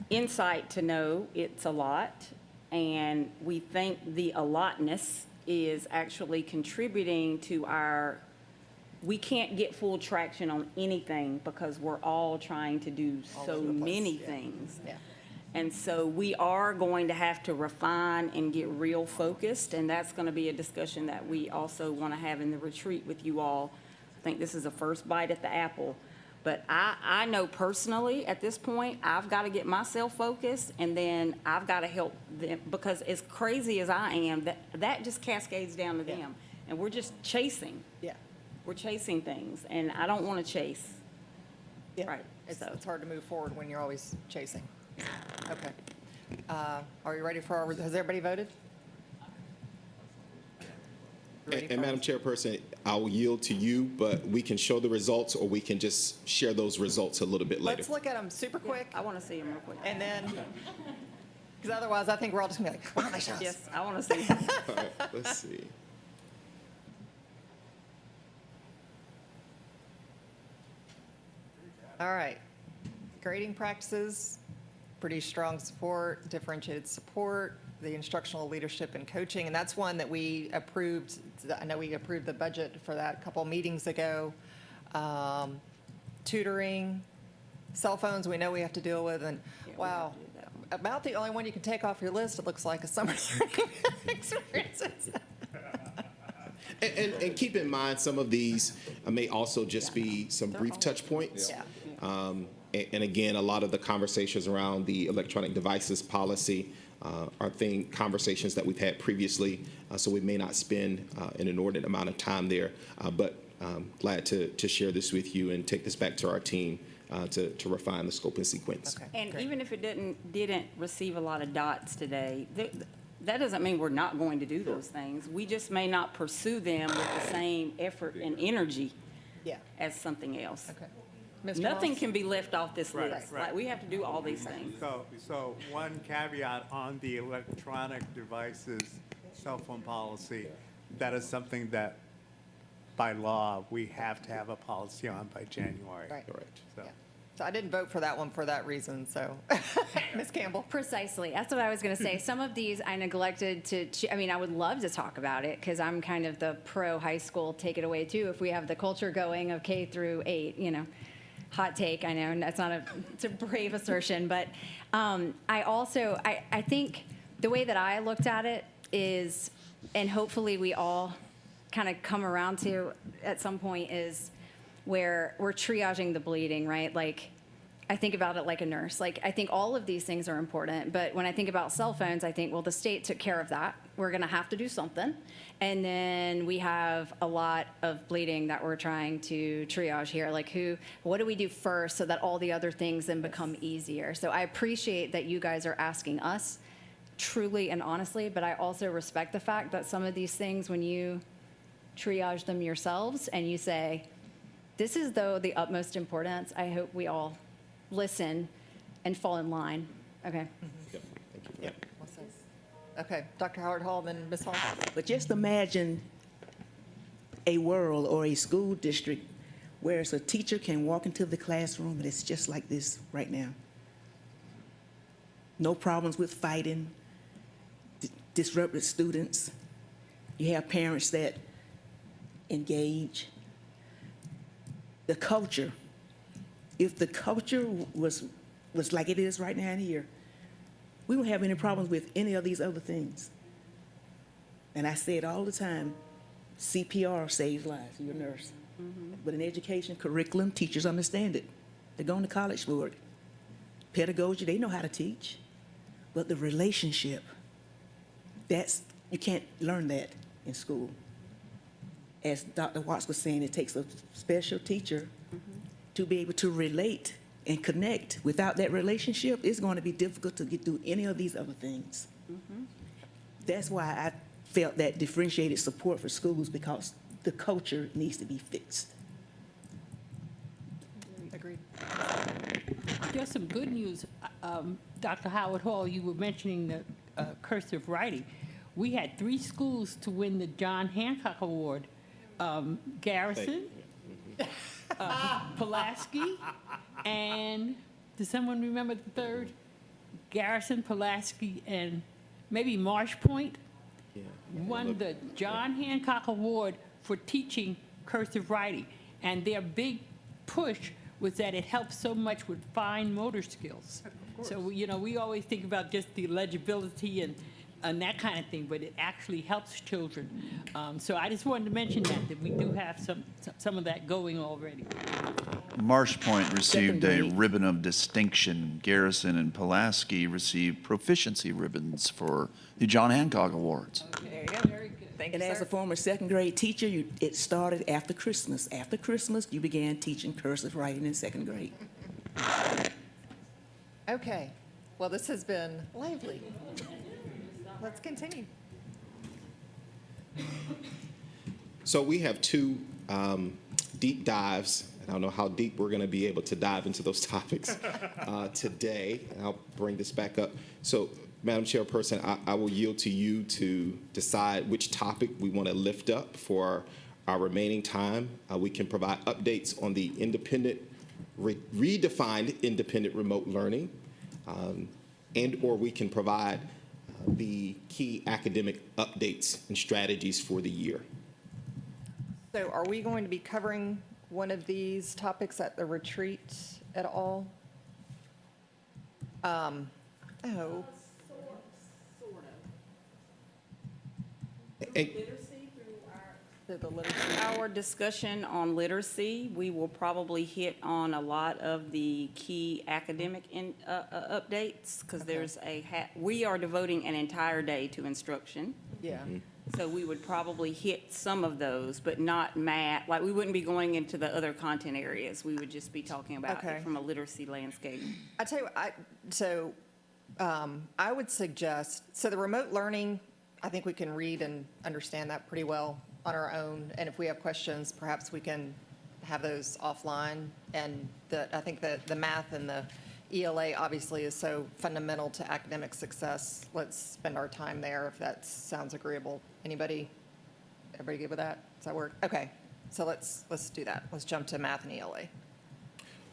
insight to know it's a lot. And we think the allotness is actually contributing to our, we can't get full traction on anything because we're all trying to do so many things. Yeah. And so we are going to have to refine and get real focused, and that's going to be a discussion that we also want to have in the retreat with you all. I think this is a first bite at the apple. But I know personally, at this point, I've got to get myself focused, and then I've got to help them, because as crazy as I am, that just cascades down to them. And we're just chasing. Yeah. We're chasing things, and I don't want to chase. Yeah. Right, It's so. hard to move forward when you're always chasing. Okay. Are you ready for has everybody voted? Ready And for- Madam Chairperson, I will yield to you, but we can show the results, or we can just share those results a little bit later. Let's look at them super quick, I want to see them real quick. and then, because otherwise I think we're all just going to be like, why don't they show us? Yes, I want to see. All right, let's see. All right. Grading practices, pretty strong support, differentiated support, the instructional leadership and coaching, and that's one that we approved. I know we approved the budget for that a couple meetings ago. Tutoring, cell phones, we know we have to deal with, and Yeah, we wow, have to do that. about the only one you can take off your list, it looks like, is summer learning experiences. And keep in mind, some of these may also just be some brief touch points. Yeah. And again, a lot of the conversations around the electronic devices policy are conversations that we've had previously, so we may not spend an inordinate amount of time there. But glad to share this with you and take this back to our team to refine the scope and sequence. Okay. And great. even if it didn't receive a lot of dots today, that doesn't mean we're not going to do those things. We just may not pursue them with the same effort and energy Yeah, as something else. okay. Mr. Nothing Moss? can be left off this Right, list. right. Like, we have to do all these things. So one caveat on the electronic devices cell phone policy, that is something that by law, we have to have a policy on by January. Right. Correct. So, Yeah. So I didn't vote for that one for that reason, so. Ms. Campbell? Precisely. That's what I was going to say. Some of these I neglected I mean, I would love to talk about it because I'm kind of the pro high school take it away too. If we have the culture going of K through 8, hot take, I know, and that's not it's a brave assertion, but I think the way that I looked at it is, and hopefully we all kind of come around to at some point, is where we're triaging the bleeding, right? Like, I think about it like a nurse. Like, I think all of these things are important, but when I think about cell phones, I think, well, the state took care of that. We're going to have to do something. And then we have a lot of bleeding that we're trying to triage here. Like, what do we do first so that all the other things then become easier? So I appreciate that you guys are asking us truly and honestly, but I also respect the fact that some of these things, when you triage them yourselves and you say, this is though the utmost importance, I hope we all listen and fall in line. Okay. Yep. Okay, Dr. Howard Hall, then Ms. Hall. But just imagine a world or a school district where a teacher can walk into the classroom and it's just like this right now. No problems with fighting, disrupted students. You have parents that engage. The culture, if the culture was like it is right now in here, we won't have any problems with any of these other things. And I say it all the time, CPR saves lives, you're a nurse. But in education, curriculum, teachers understand it. They're going to college for it. Pedagogy, they know how to teach. But the relationship, that's You can't learn that in school. As Dr. Watts was saying, it takes a special teacher to be able to relate and connect. Without that relationship, it's going to be difficult to get through any of these other things. That's why I felt that differentiated support for schools, because the culture needs to be fixed. Agreed. Just some good news. Dr. Howard Hall, you were mentioning the cursive writing. We had 3 schools to win the John Hancock Award. Garrison, Pulaski, and does someone remember the third? Garrison, Pulaski, and maybe Marsh Point won the John Hancock Award for teaching cursive writing. And their big push was that it helps so much with fine motor skills. So, you know, we always think about just the legibility and that kind of thing, but it actually helps children. So I just wanted to mention that we do have some of that going already. Marsh Point received a Second grade. ribbon of distinction. Garrison and Pulaski received proficiency ribbons for the John Hancock Awards. There you go. Very good. Thank you, And as sir. a former second grade teacher, it started after Christmas. After Christmas, you began teaching cursive writing in second grade. Okay, well, this has been lively. Let's continue. So we have 2 deep dives. I don't know how deep we're going to be able to dive into those topics today. And I'll bring this back up. So, Madam Chairperson, I will yield to you to decide which topic we want to lift up for our remaining time. We can provide updates on the redefined independent remote learning, and/or we can provide the key academic updates and strategies for the year. So are we going to be covering one of these topics at the retreat at all? Oh. And- The literacy. Our discussion on literacy, we will probably hit on a lot of the key academic updates, because there's we are devoting an entire day to instruction. Yeah. So we would probably hit some of those, but not math. Like, we wouldn't be going into the other content areas. We would just be talking about Okay. it from a literacy landscape. I tell you what, I would suggest, so the remote learning, I think we can read and understand that pretty well on our own. And if we have questions, perhaps we can have those offline. And I think that the math and the ELA obviously is so fundamental to academic success. Let's spend our time there if that sounds agreeable. Anybody? Everybody good with that? Does that work? Okay, so let's do that. Let's jump to math and ELA.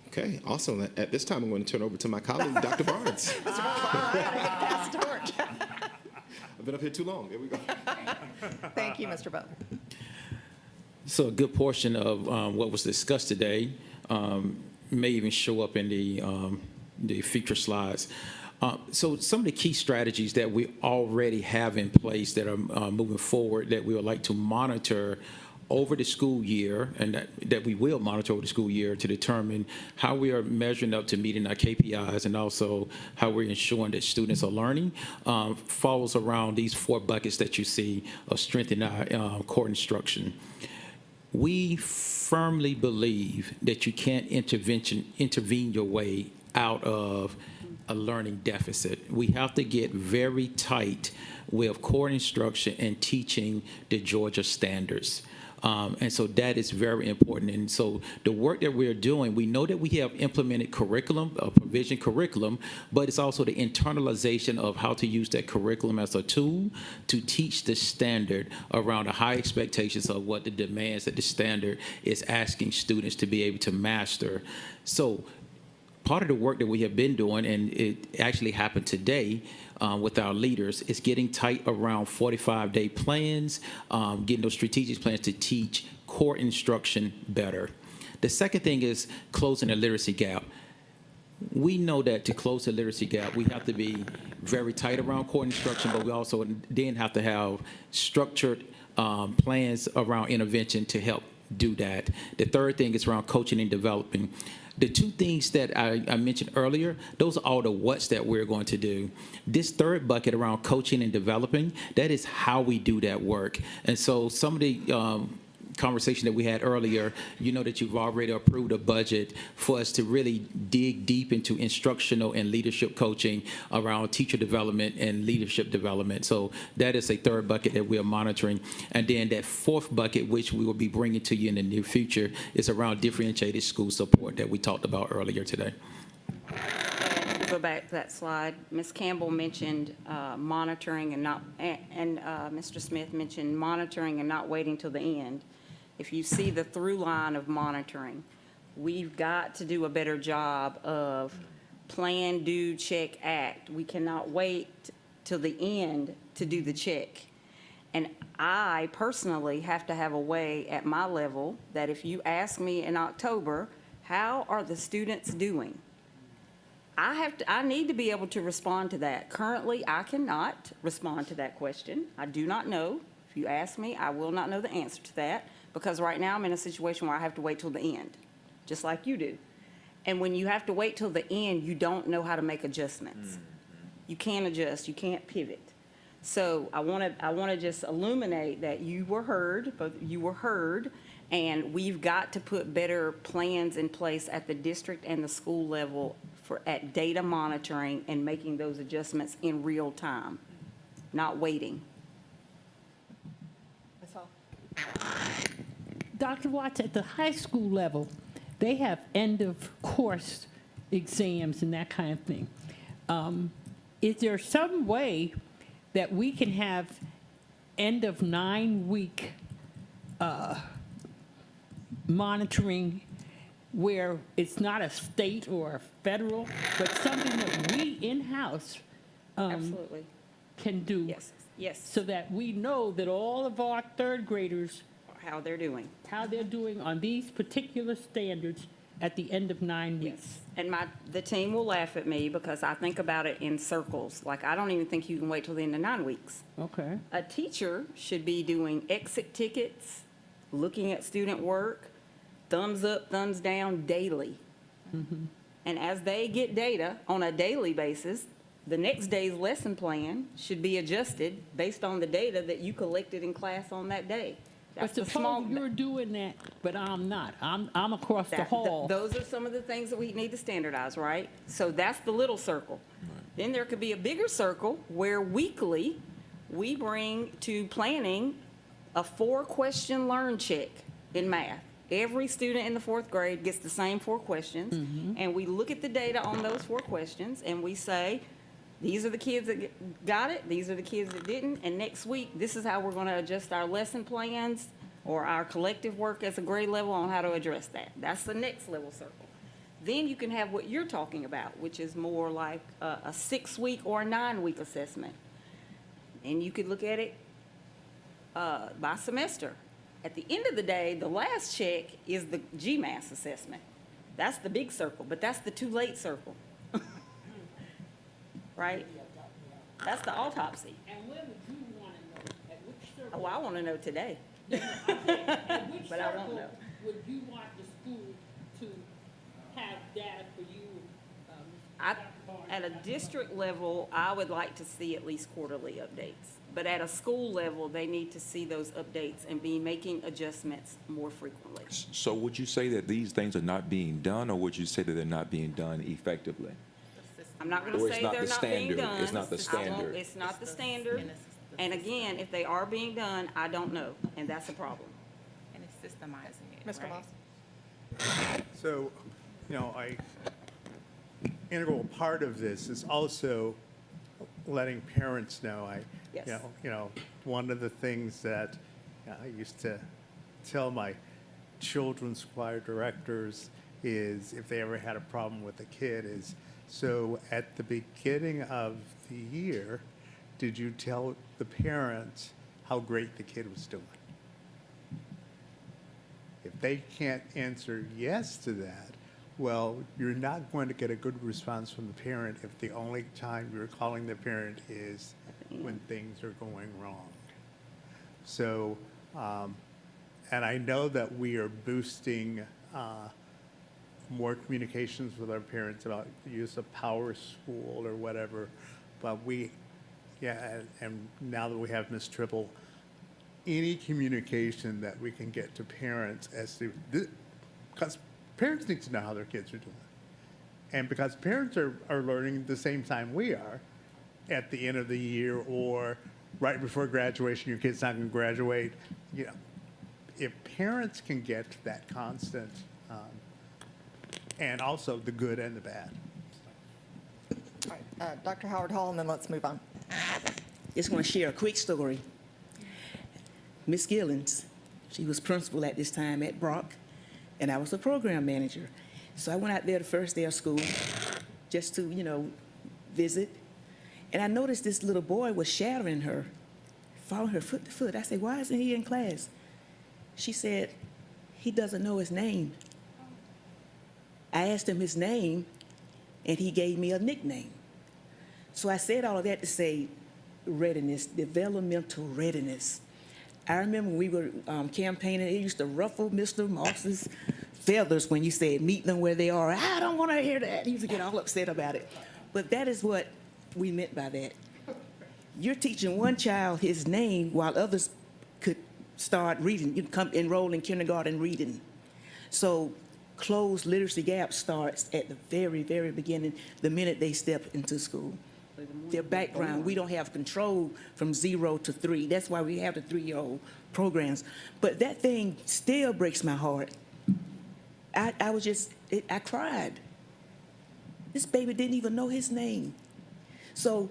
Okay, awesome. At this time, I'm going to turn over to my colleague, Dr. Barnes. Pass the torch. I've been up here too long. There we go. Thank you, Mr. Butler. So a good portion of what was discussed today may even show up in the feature slides. So some of the key strategies that we already have in place that are moving forward that we would like to monitor over the school year, and that we will monitor over the school year to determine how we are measuring up to meeting our KPIs, and also how we're ensuring that students are learning, falls around these 4 buckets that you see of strengthening our core instruction. We firmly believe that you can't intervene your way out of a learning deficit. We have to get very tight with core instruction and teaching the Georgia standards. And so that is very important. And so the work that we're doing, we know that we have implemented curriculum, a provision curriculum, but it's also the internalization of how to use that curriculum as a tool to teach the standard around the high expectations of what the demands that the standard is asking students to be able to master. So part of the work that we have been doing, and it actually happened today with our leaders, is getting tight around 45-day plans, getting those strategic plans to teach core instruction better. The second thing is closing the literacy gap. We know that to close the literacy gap, we have to be very tight around core instruction, but we also then have to have structured plans around intervention to help do that. The third thing is around coaching and developing. The two things that I mentioned earlier, those are all the what's that we're going to do. This third bucket around coaching and developing, that is how we do that work. And so some of the conversation that we had earlier, you know that you've already approved a budget for us to really dig deep into instructional and leadership coaching around teacher development and leadership development. So that is a third bucket that we are monitoring. And then that fourth bucket, which we will be bringing to you in the near future, is around differentiated school support that we talked about earlier today. And go back to that slide. Ms. Campbell mentioned monitoring and not, and Mr. Smith mentioned monitoring and not waiting till the end. If you see the through line of monitoring, we've got to do a better job of plan, do, check, act. We cannot wait till the end to do the check. And I personally have to have a way at my level that if you ask me in October, how are the students doing? I need to be able to respond to that. Currently, I cannot respond to that question. I do not know. If you ask me, I will not know the answer to that, because right now I'm in a situation where I have to wait till the end, just like you do. And when you have to wait till the end, you don't know how to make adjustments. You can't adjust, you can't pivot. So I want to just illuminate that you were heard, and we've got to put better plans in place at the district and the school level at data monitoring and making those adjustments in real time, not waiting. Ms. Hall? Dr. Watts, at the high school level, they have end-of-course exams and that kind of thing. Is there some way that we can have end-of-9-week monitoring where it's not a state or a federal, but something that we in-house Absolutely. can do? Yes. So that we know that all of our third graders, How they're doing. how they're doing on these particular standards at the end of 9 weeks. And the team will laugh at me because I think about it in circles. Like, I don't even think you can wait till the end of 9 weeks. Okay. A teacher should be doing exit tickets, looking at student work, thumbs up, thumbs down daily. And as they get data on a daily basis, the next day's lesson plan should be adjusted based on the data that you collected in class on that day. That's But the small. suppose you're doing that, but I'm not. I'm across the That- hall. Those are some of the things that we need to standardize, right? So that's the little circle. Then there could be a bigger circle where weekly, we bring to planning a 4-question learn check in math. Every student in the 4th grade gets the same 4 questions, and we look at the data on those 4 questions, and we say, these are the kids that got it, these are the kids that didn't, and next week, this is how we're going to adjust our lesson plans or our collective work as a grade level on how to address that. That's the next level circle. Then you can have what you're talking about, which is more like a 6-week or a 9-week assessment. And you could look at it by semester. At the end of the day, the last check is the GMAS assessment. That's the big circle, but that's the too late circle. Right? That's the autopsy. And when would you want to know? At which circle? Oh, I want to know today. At which But I won't circle know. would you want the school to have data for you? At a district level, I would like to see at least quarterly updates. But at a school level, they need to see those updates and be making adjustments more frequently. So would you say that these things are not being done, or would you say that they're not being done effectively? I'm not going Or to it's say not they're the not being standard. done. It's not the I won't- standard. It's not the standard. And again, if they are being done, I don't know, and that's a problem. And it's systemizing it, Mr. right? Moss? So, integral part of this is also letting parents know. Yes. One of the things that I used to tell my children's choir directors is, if they ever had a problem with a kid, is, so at the beginning of the year, did you tell the parents how great the kid was doing? If they can't answer yes to that, well, you're not going to get a good response from the parent if the only time you're calling the parent is when things are going wrong. So And I know that we are boosting more communications with our parents about the use of Power School or whatever, but and now that we have Ms. Triple, any communication that we can get to parents as to this, because parents need to know how their kids are doing. And because parents are learning the same time we are at the end of the year or right before graduation, your kid's not going to graduate. You know, if parents can get that constant, and also the good and the bad. All right, Dr. Howard Hall, and then let's move on. Just want to share a quick story. Miss Gillens, she was principal at this time at Brock, and I was a program manager. So I went out there the first day of school just to, visit. And I noticed this little boy was shadowing her, following her foot to foot. I said, why isn't he in class? She said, he doesn't know his name. I asked him his name, and he gave me a nickname. So I said all of that to say readiness, developmental readiness. I remember when we were campaigning, it used to ruffle Mr. Moss's feathers when you said, meet them where they are. I don't want to hear that. He used to get all upset about it. But that is what we meant by that. You're teaching one child his name while others could start reading, come enroll in kindergarten reading. So closed literacy gap starts at the very, very beginning, the minute they step into school. Their background, we don't have control from 0 to 3. That's why we have the 3-year-old programs. But that thing still breaks my heart. I cried. This baby didn't even know his name. So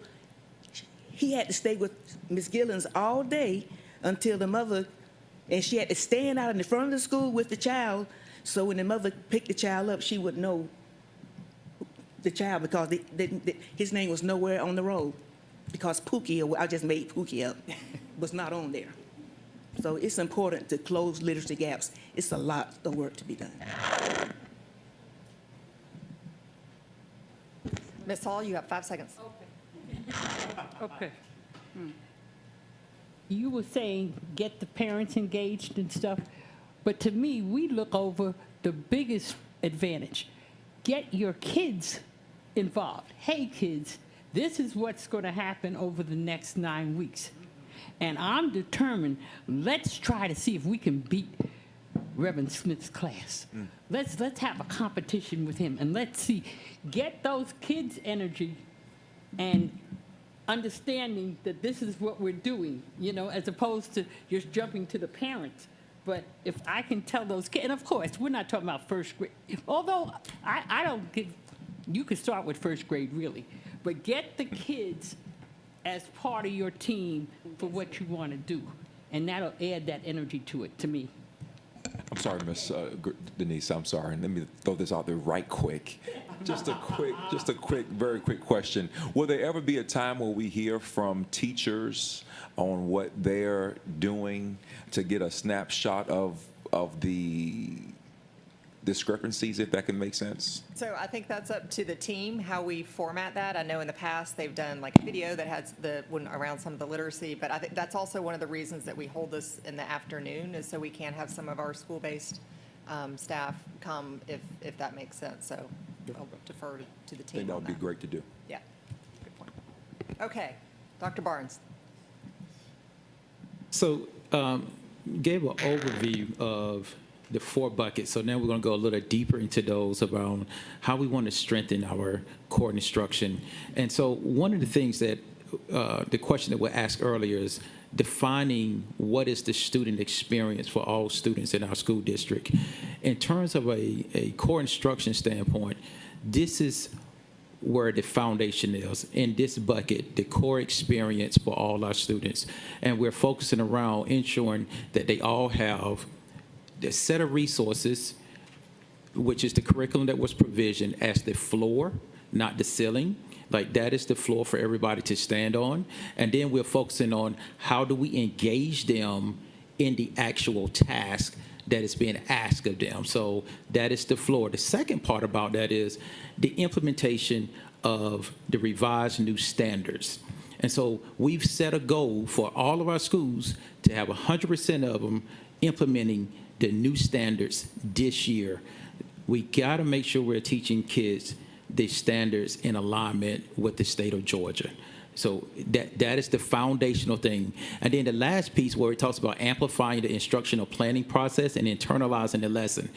he had to stay with Miss Gillens all day until the mother, and she had to stand out in the front of the school with the child, so when the mother picked the child up, she would know the child because his name was nowhere on the roll because Pookie, or I just made Pookie up, was not on there. So it's important to close literacy gaps. It's a lot of work to be done. Ms. Hall, you have 5 seconds. Okay. You were saying get the parents engaged and stuff, but to me, we look over the biggest advantage. Get your kids involved. Hey, kids, this is what's going to happen over the next 9 weeks. And I'm determined, let's try to see if we can beat Reverend Smith's class. Let's have a competition with him, and let's see, get those kids' energy and understanding that this is what we're doing, as opposed to just jumping to the parents. But if I can tell those kids, and of course, we're not talking about first grade, although I don't give, you can start with first grade, really, but get the kids as part of your team for what you want to do, and that'll add that energy to it, to me. I'm sorry, Miss Denise, I'm sorry. Let me throw this out there right quick. Just a quick, very quick question. Will there ever be a time where we hear from teachers on what they're doing to get a snapshot of the discrepancies, if that can make sense? So I think that's up to the team, how we format that. I know in the past, they've done like a video that has around some of the literacy, but I think that's also one of the reasons that we hold this in the afternoon is so we can have some of our school-based staff come if that makes sense. So I'll defer to the I team think that on would be great to do. Yeah, good point. Okay, Dr. Barnes. So gave an overview of the 4 buckets. So now we're going to go a little deeper into those around how we want to strengthen our core instruction. And so one of the things that the question that we asked earlier is defining what is the student experience for all students in our school district. In terms of a core instruction standpoint, this is where the foundation is. In this bucket, the core experience for all our students. And we're focusing around ensuring that they all have the set of resources, which is the curriculum that was provisioned as the floor, not the ceiling. Like that is the floor for everybody to stand on. And then we're focusing on how do we engage them in the actual task that is being asked of them. So that is the floor. The second part about that is the implementation of the revised new standards. And so we've set a goal for all of our schools to have 100% of them implementing the new standards this year. We got to make sure we're teaching kids the standards in alignment with the state of Georgia. So that is the foundational thing. And then the last piece where it talks about amplifying the instructional planning process and internalizing the lesson.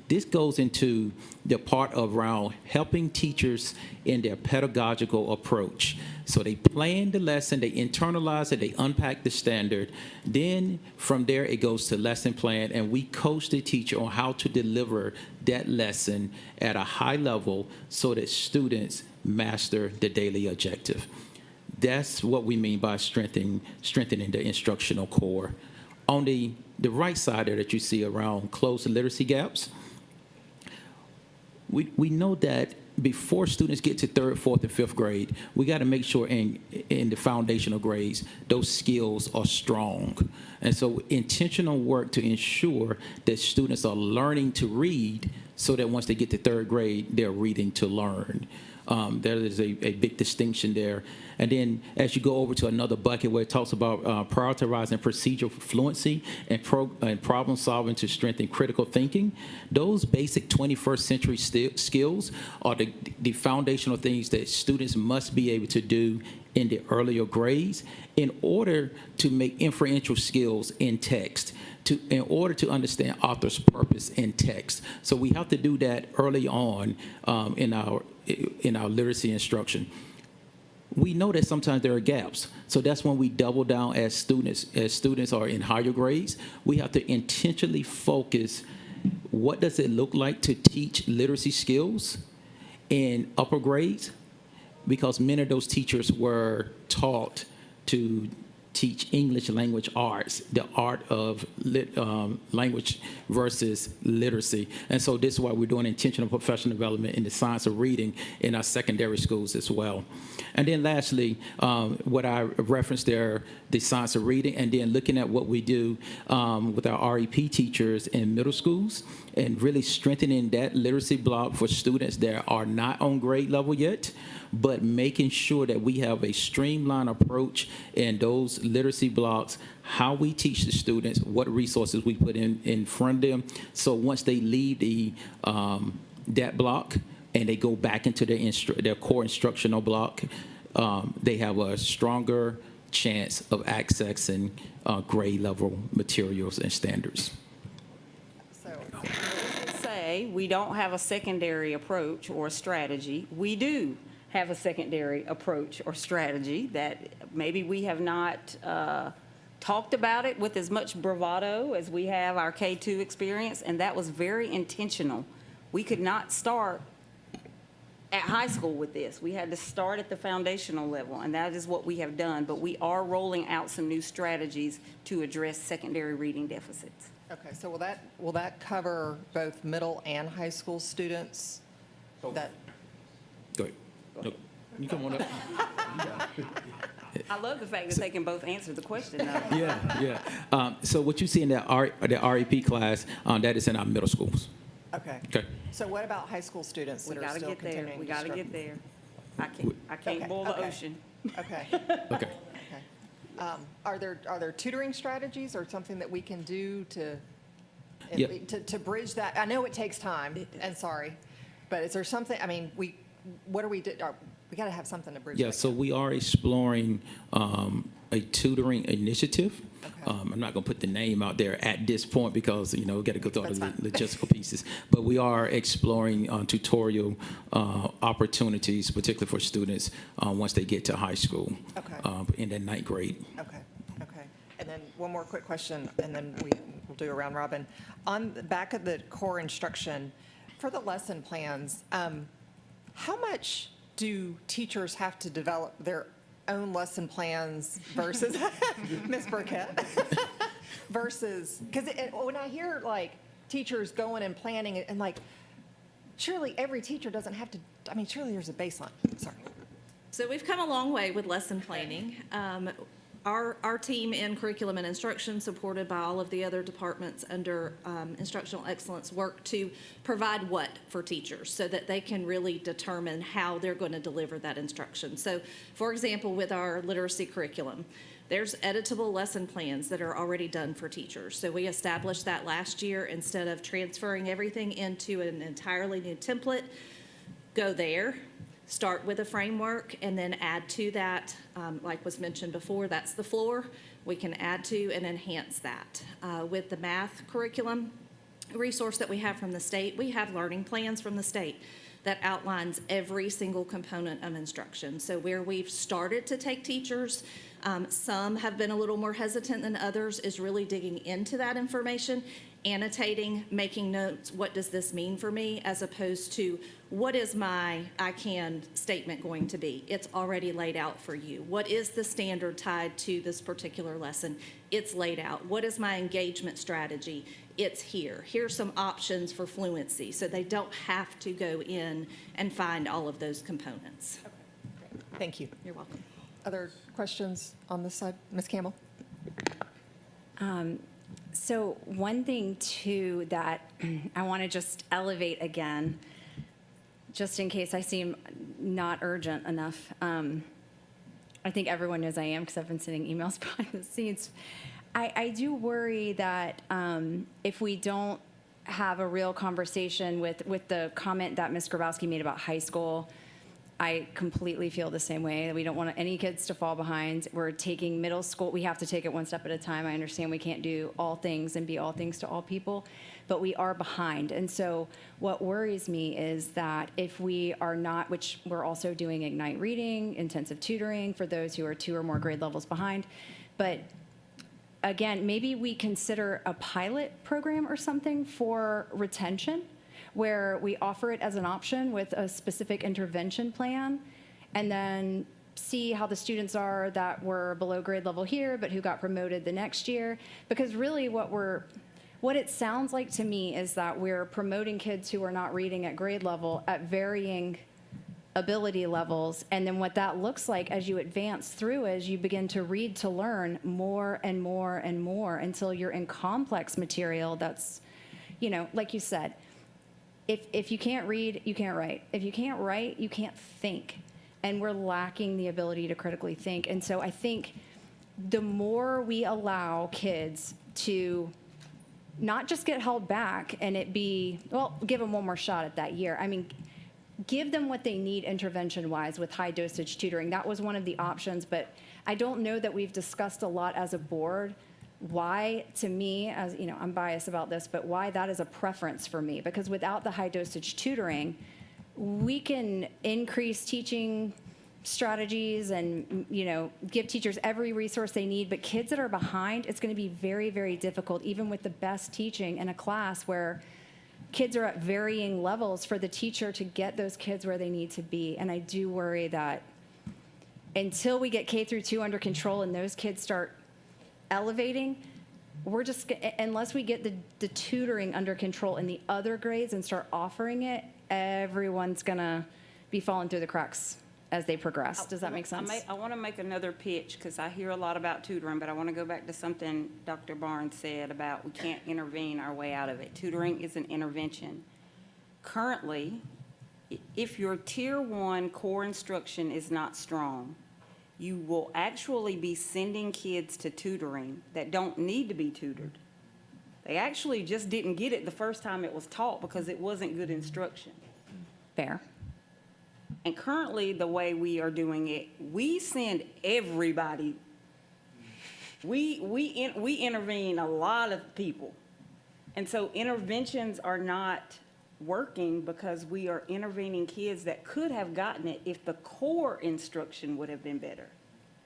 This goes into the part around helping teachers in their pedagogical approach. So they plan the lesson, they internalize it, they unpack the standard. Then from there, it goes to lesson plan, and we coach the teacher on how to deliver that lesson at a high level so that students master the daily objective. That's what we mean by strengthening the instructional core. On the right side there that you see around close the literacy gaps, we know that before students get to 3rd, 4th, and 5th grade, we got to make sure in the foundational grades, those skills are strong. And so intentional work to ensure that students are learning to read so that once they get to 3rd grade, they're reading to learn. There is a big distinction there. And then as you go over to another bucket where it talks about prioritizing procedural fluency and problem solving to strengthen critical thinking, those basic 21st century skills are the foundational things that students must be able to do in the earlier grades in order to make inferential skills in text, in order to understand author's purpose in text. So we have to do that early on in our literacy instruction. We know that sometimes there are gaps. So that's when we double down as students are in higher grades. We have to intentionally focus, what does it look like to teach literacy skills in upper grades? Because many of those teachers were taught to teach English language arts, the art of language versus literacy. And so this is why we're doing intentional professional development in the science of reading in our secondary schools as well. And then lastly, what I referenced there, the science of reading, and then looking at what we do with our REP teachers in middle schools and really strengthening that literacy block for students that are not on grade level yet, but making sure that we have a streamlined approach in those literacy blocks, how we teach the students, what resources we put in front of them. So once they leave that block and they go back into their core instructional block, they have a stronger chance of accessing grade level materials and standards. So, Say we don't have a secondary approach or strategy. We do have a secondary approach or strategy that maybe we have not talked about it with as much bravado as we have our K-2 experience, and that was very intentional. We could not start at high school with this. We had to start at the foundational level, and that is what we have done, but we are rolling out some new strategies to address secondary reading deficits. okay, so will that cover both middle and high school students? That, Go ahead. No, you come on up. I love the fact that they can both answer the question though. Yeah. So what you see in the REP class, that is in our middle schools. okay. Okay. So what about high school students We that are gotta still get there, continuing we to gotta struggle? get there. I can't Okay, boil the okay. ocean. Okay, Okay. okay. Are there tutoring strategies or something that we can do to Yeah. to bridge that? I know it takes time, and sorry, but is there something, I mean, we got to have something to bridge Yeah, that so gap. we are exploring a tutoring initiative. Okay. I'm not going to put the name out there at this point because, we got to go through all That's the fine. logistical pieces. But we are exploring tutorial opportunities, particularly for students once they get to high school. Okay. In that 9th grade. Okay, okay. And then one more quick question, and then we'll do a round robin. On the back of the core instruction, for the lesson plans, how much do teachers have to develop their own lesson plans versus, Ms. Burkett, versus, because when I hear like teachers going and planning and like, surely every teacher doesn't have to, I mean, surely there's a baseline, sorry. So we've come a long way with lesson planning. our team in curriculum and instruction, supported by all of the other departments under instructional excellence, work to provide what for teachers so that they can really determine how they're going to deliver that instruction. So, for example, with our literacy curriculum, there's editable lesson plans that are already done for teachers. So we established that last year. Instead of transferring everything into an entirely new template, go there, start with a framework, and then add to that, like was mentioned before, that's the floor. We can add to and enhance that. With the math curriculum resource that we have from the state, we have learning plans from the state that outlines every single component of instruction. So where we've started to take teachers, some have been a little more hesitant than others, is really digging into that information, annotating, making notes, what does this mean for me, as opposed to what is my I can statement going to be? It's already laid out for you. What is the standard tied to this particular lesson? It's laid out. What is my engagement strategy? It's here. Here's some options for fluency, so they don't have to go in and find all of those components. Thank you. You're welcome. Other questions on this side? Ms. Campbell? So one thing too that I want to just elevate again, just in case I seem not urgent enough. I think everyone knows I am because I've been sending emails behind the scenes. I do worry that if we don't have a real conversation with the comment that Ms. Grabowski made about high school, I completely feel the same way. We don't want any kids to fall behind. We're taking middle school. We have to take it one step at a time. I understand we can't do all things and be all things to all people, but we are behind. And so what worries me is that if we are not, which we're also doing Ignite Reading, intensive tutoring for those who are 2 or more grade levels behind, but again, maybe we consider a pilot program or something for retention, where we offer it as an option with a specific intervention plan, and then see how the students are that were below grade level here, but who got promoted the next year. Because really what it sounds like to me is that we're promoting kids who are not reading at grade level at varying ability levels. And then what that looks like as you advance through is you begin to read to learn more and more and more until you're in complex material that's, like you said, if you can't read, you can't write. If you can't write, you can't think. And we're lacking the ability to critically think. And so I think the more we allow kids to not just get held back and it be, give them one more shot at that year. I mean, give them what they need intervention-wise with high-dosage tutoring. That was one of the options, but I don't know that we've discussed a lot as a board why, to me, as I'm biased about this, but why that is a preference for me. Because without the high-dosage tutoring, we can increase teaching strategies and, give teachers every resource they need. But kids that are behind, it's going to be very, very difficult, even with the best teaching in a class where kids are at varying levels, for the teacher to get those kids where they need to be. And I do worry that until we get K through 2 under control and those kids start elevating, we're just, unless we get the tutoring under control in the other grades and start offering it, everyone's gonna be falling through the cracks as they progress. Does that make sense? I want to make another pitch, because I hear a lot about tutoring, but I want to go back to something Dr. Barnes said about we can't intervene our way out of it. Tutoring is an intervention. Currently, if your Tier 1 core instruction is not strong, you will actually be sending kids to tutoring that don't need to be tutored. They actually just didn't get it the first time it was taught because it wasn't good instruction. Fair. And currently, the way we are doing it, we send everybody. We intervene a lot of people. And so interventions are not working because we are intervening kids that could have gotten it if the core instruction would have been better.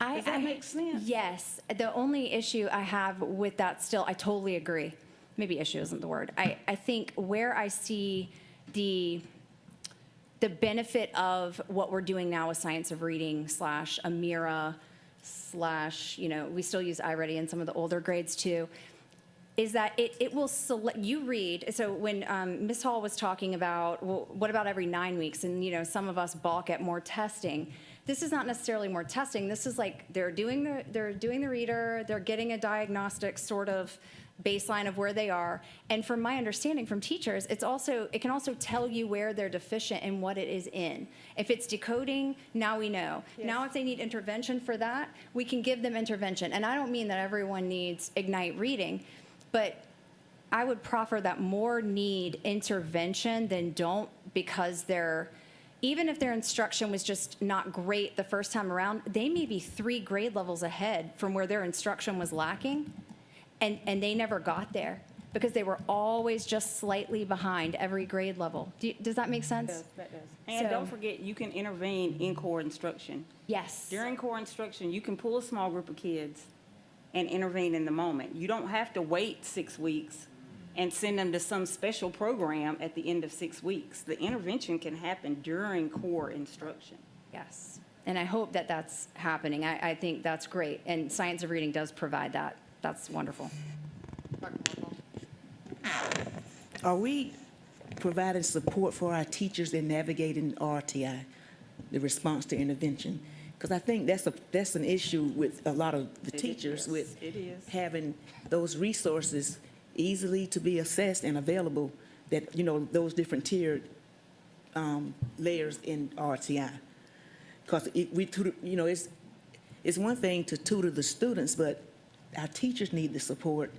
Does that make sense? Yes. The only issue I have with that still, I totally agree. Maybe issue isn't the word. I think where I see the benefit of what we're doing now with Science of Reading / Amira / we still use iReady in some of the older grades too, is that it will select, you read, so when Ms. Hall was talking about, well, what about every 9 weeks? And, some of us balk at more testing. this is not necessarily more testing. This is like they're doing the reader, they're getting a diagnostic sort of baseline of where they are. And from my understanding from teachers, it can also tell you where they're deficient and what it is in. If it's decoding, now we know. Now if they need intervention for that, we can give them intervention. And I don't mean that everyone needs Ignite Reading, but I would proffer that more need intervention than don't, because even if their instruction was just not great the first time around, they may be 3 grade levels ahead from where their instruction was lacking, and they never got there because they were always just slightly behind every grade level. Does that make sense? That does. And don't forget, you can intervene in core instruction. Yes. During core instruction, you can pull a small group of kids and intervene in the moment. You don't have to wait 6 weeks and send them to some special program at the end of 6 weeks. The intervention can happen during core instruction. Yes. And I hope that that's happening. I think that's great. And Science of Reading does provide that. That's wonderful. Are we providing support for our teachers in navigating RTI, the response to intervention? Because I think that's an issue with a lot of the teachers, with It is. having those resources easily to be assessed and available, that, those different tiered layers in RTI. Because it's one thing to tutor the students, but our teachers need the support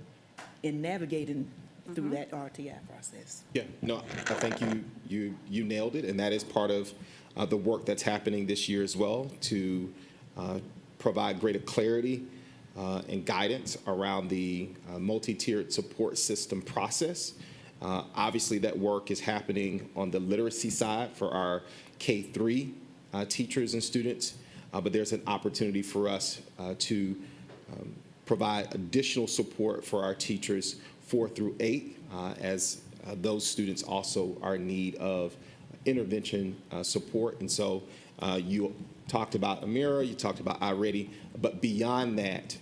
in navigating through that RTI process. Yeah, no, I think you nailed it, and that is part of the work that's happening this year as well, to provide greater clarity and guidance around the multi-tiered support system process. Obviously, that work is happening on the literacy side for our K-3 teachers and students, but there's an opportunity for us to provide additional support for our teachers 4 through 8, as those students also are in need of intervention support. And so you talked about Amira, you talked about iReady, but beyond that,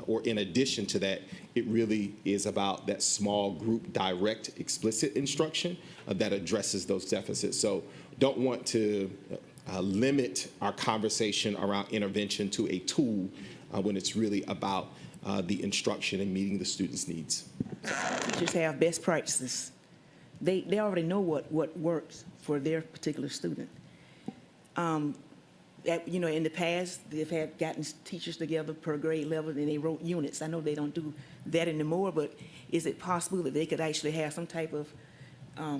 or in addition to that, it really is about that small group direct explicit instruction that addresses those deficits. So don't want to limit our conversation around intervention to a tool when it's really about the instruction and meeting the students' needs. Teachers have best practices. They already know what works for their particular student. In the past, they've gotten teachers together per grade level and they wrote units. I know they don't do that anymore, but is it possible that they could actually have some type of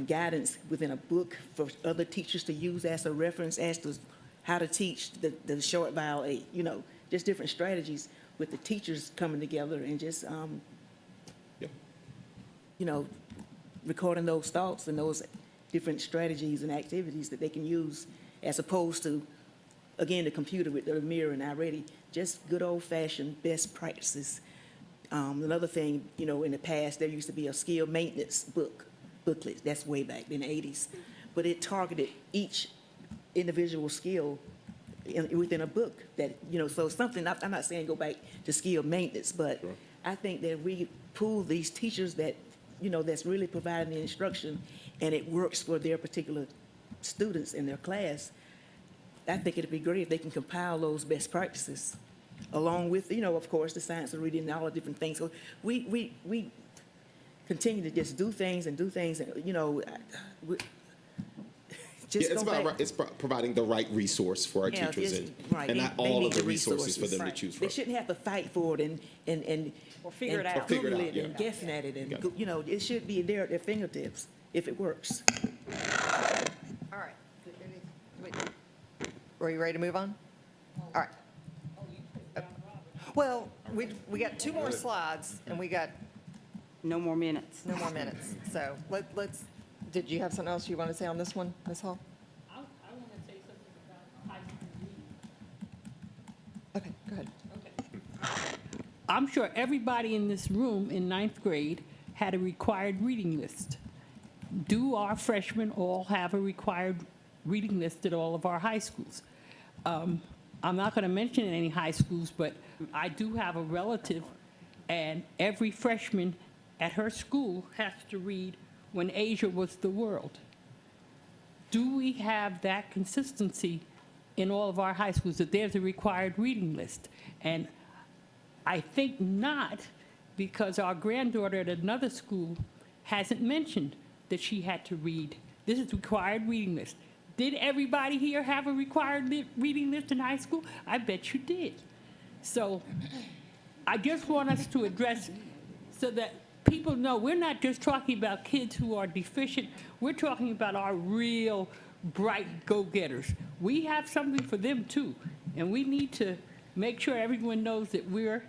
guidance within a book for other teachers to use as a reference as to how to teach the short vowel A, just different strategies with the teachers coming together and just, recording those thoughts and those different strategies and activities that they can use, as opposed to, again, the computer with the mirror and iReady, just good old-fashioned best practices. Another thing, in the past, there used to be a skill maintenance booklet. That's way back in the 80s. But it targeted each individual skill within a book that, so something, I'm not saying go back to skill maintenance, but sure. I think that we pool these teachers that, that's really providing the instruction and it works for their particular students in their class. I think it'd be great if they can compile those best practices along with, of course, the Science of Reading and all the different things. So we continue to just do things and, it's about right, it's providing the right resource for our teachers and not all of the resources for them to choose from. They shouldn't have to fight for it and Or figure it out. Google it and guessing at it, and it should be there at their fingertips if it works. All right. Are you ready to move on? All right. Well, we got 2 more slides, and we got No more minutes. no more minutes. So let's, did you have something else you want to say on this one, Ms. Hall? I want to say something about high school reading. Okay, go ahead. I'm sure everybody in this room in 9th grade had a required reading list. Do our freshmen all have a required reading list at all of our high schools? I'm not going to mention any high schools, but I do have a relative, and every freshman at her school has to read When Asia Was the World. Do we have that consistency in all of our high schools that there's a required reading list. And I think not, because our granddaughter at another school hasn't mentioned that she had to read. This is required reading list. Did everybody here have a required reading list in high school? I bet you did. So I just want us to address so that people know we're not just talking about kids who are deficient. We're talking about our real bright go-getters. We have something for them too, and we need to make sure everyone knows that we're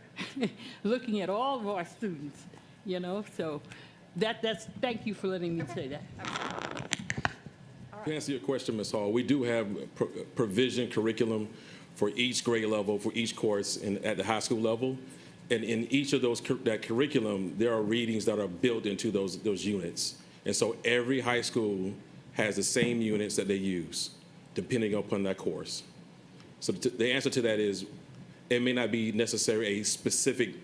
looking at all of our students, you know? So that's, thank you for letting me say that. To answer your question, Ms. Hall, we do have provision curriculum for each grade level, for each course at the high school level. And in each of those, that curriculum, there are readings that are built into those units. And so every high school has the same units that they use, depending upon that course. So the answer to that is, it may not be necessarily a specific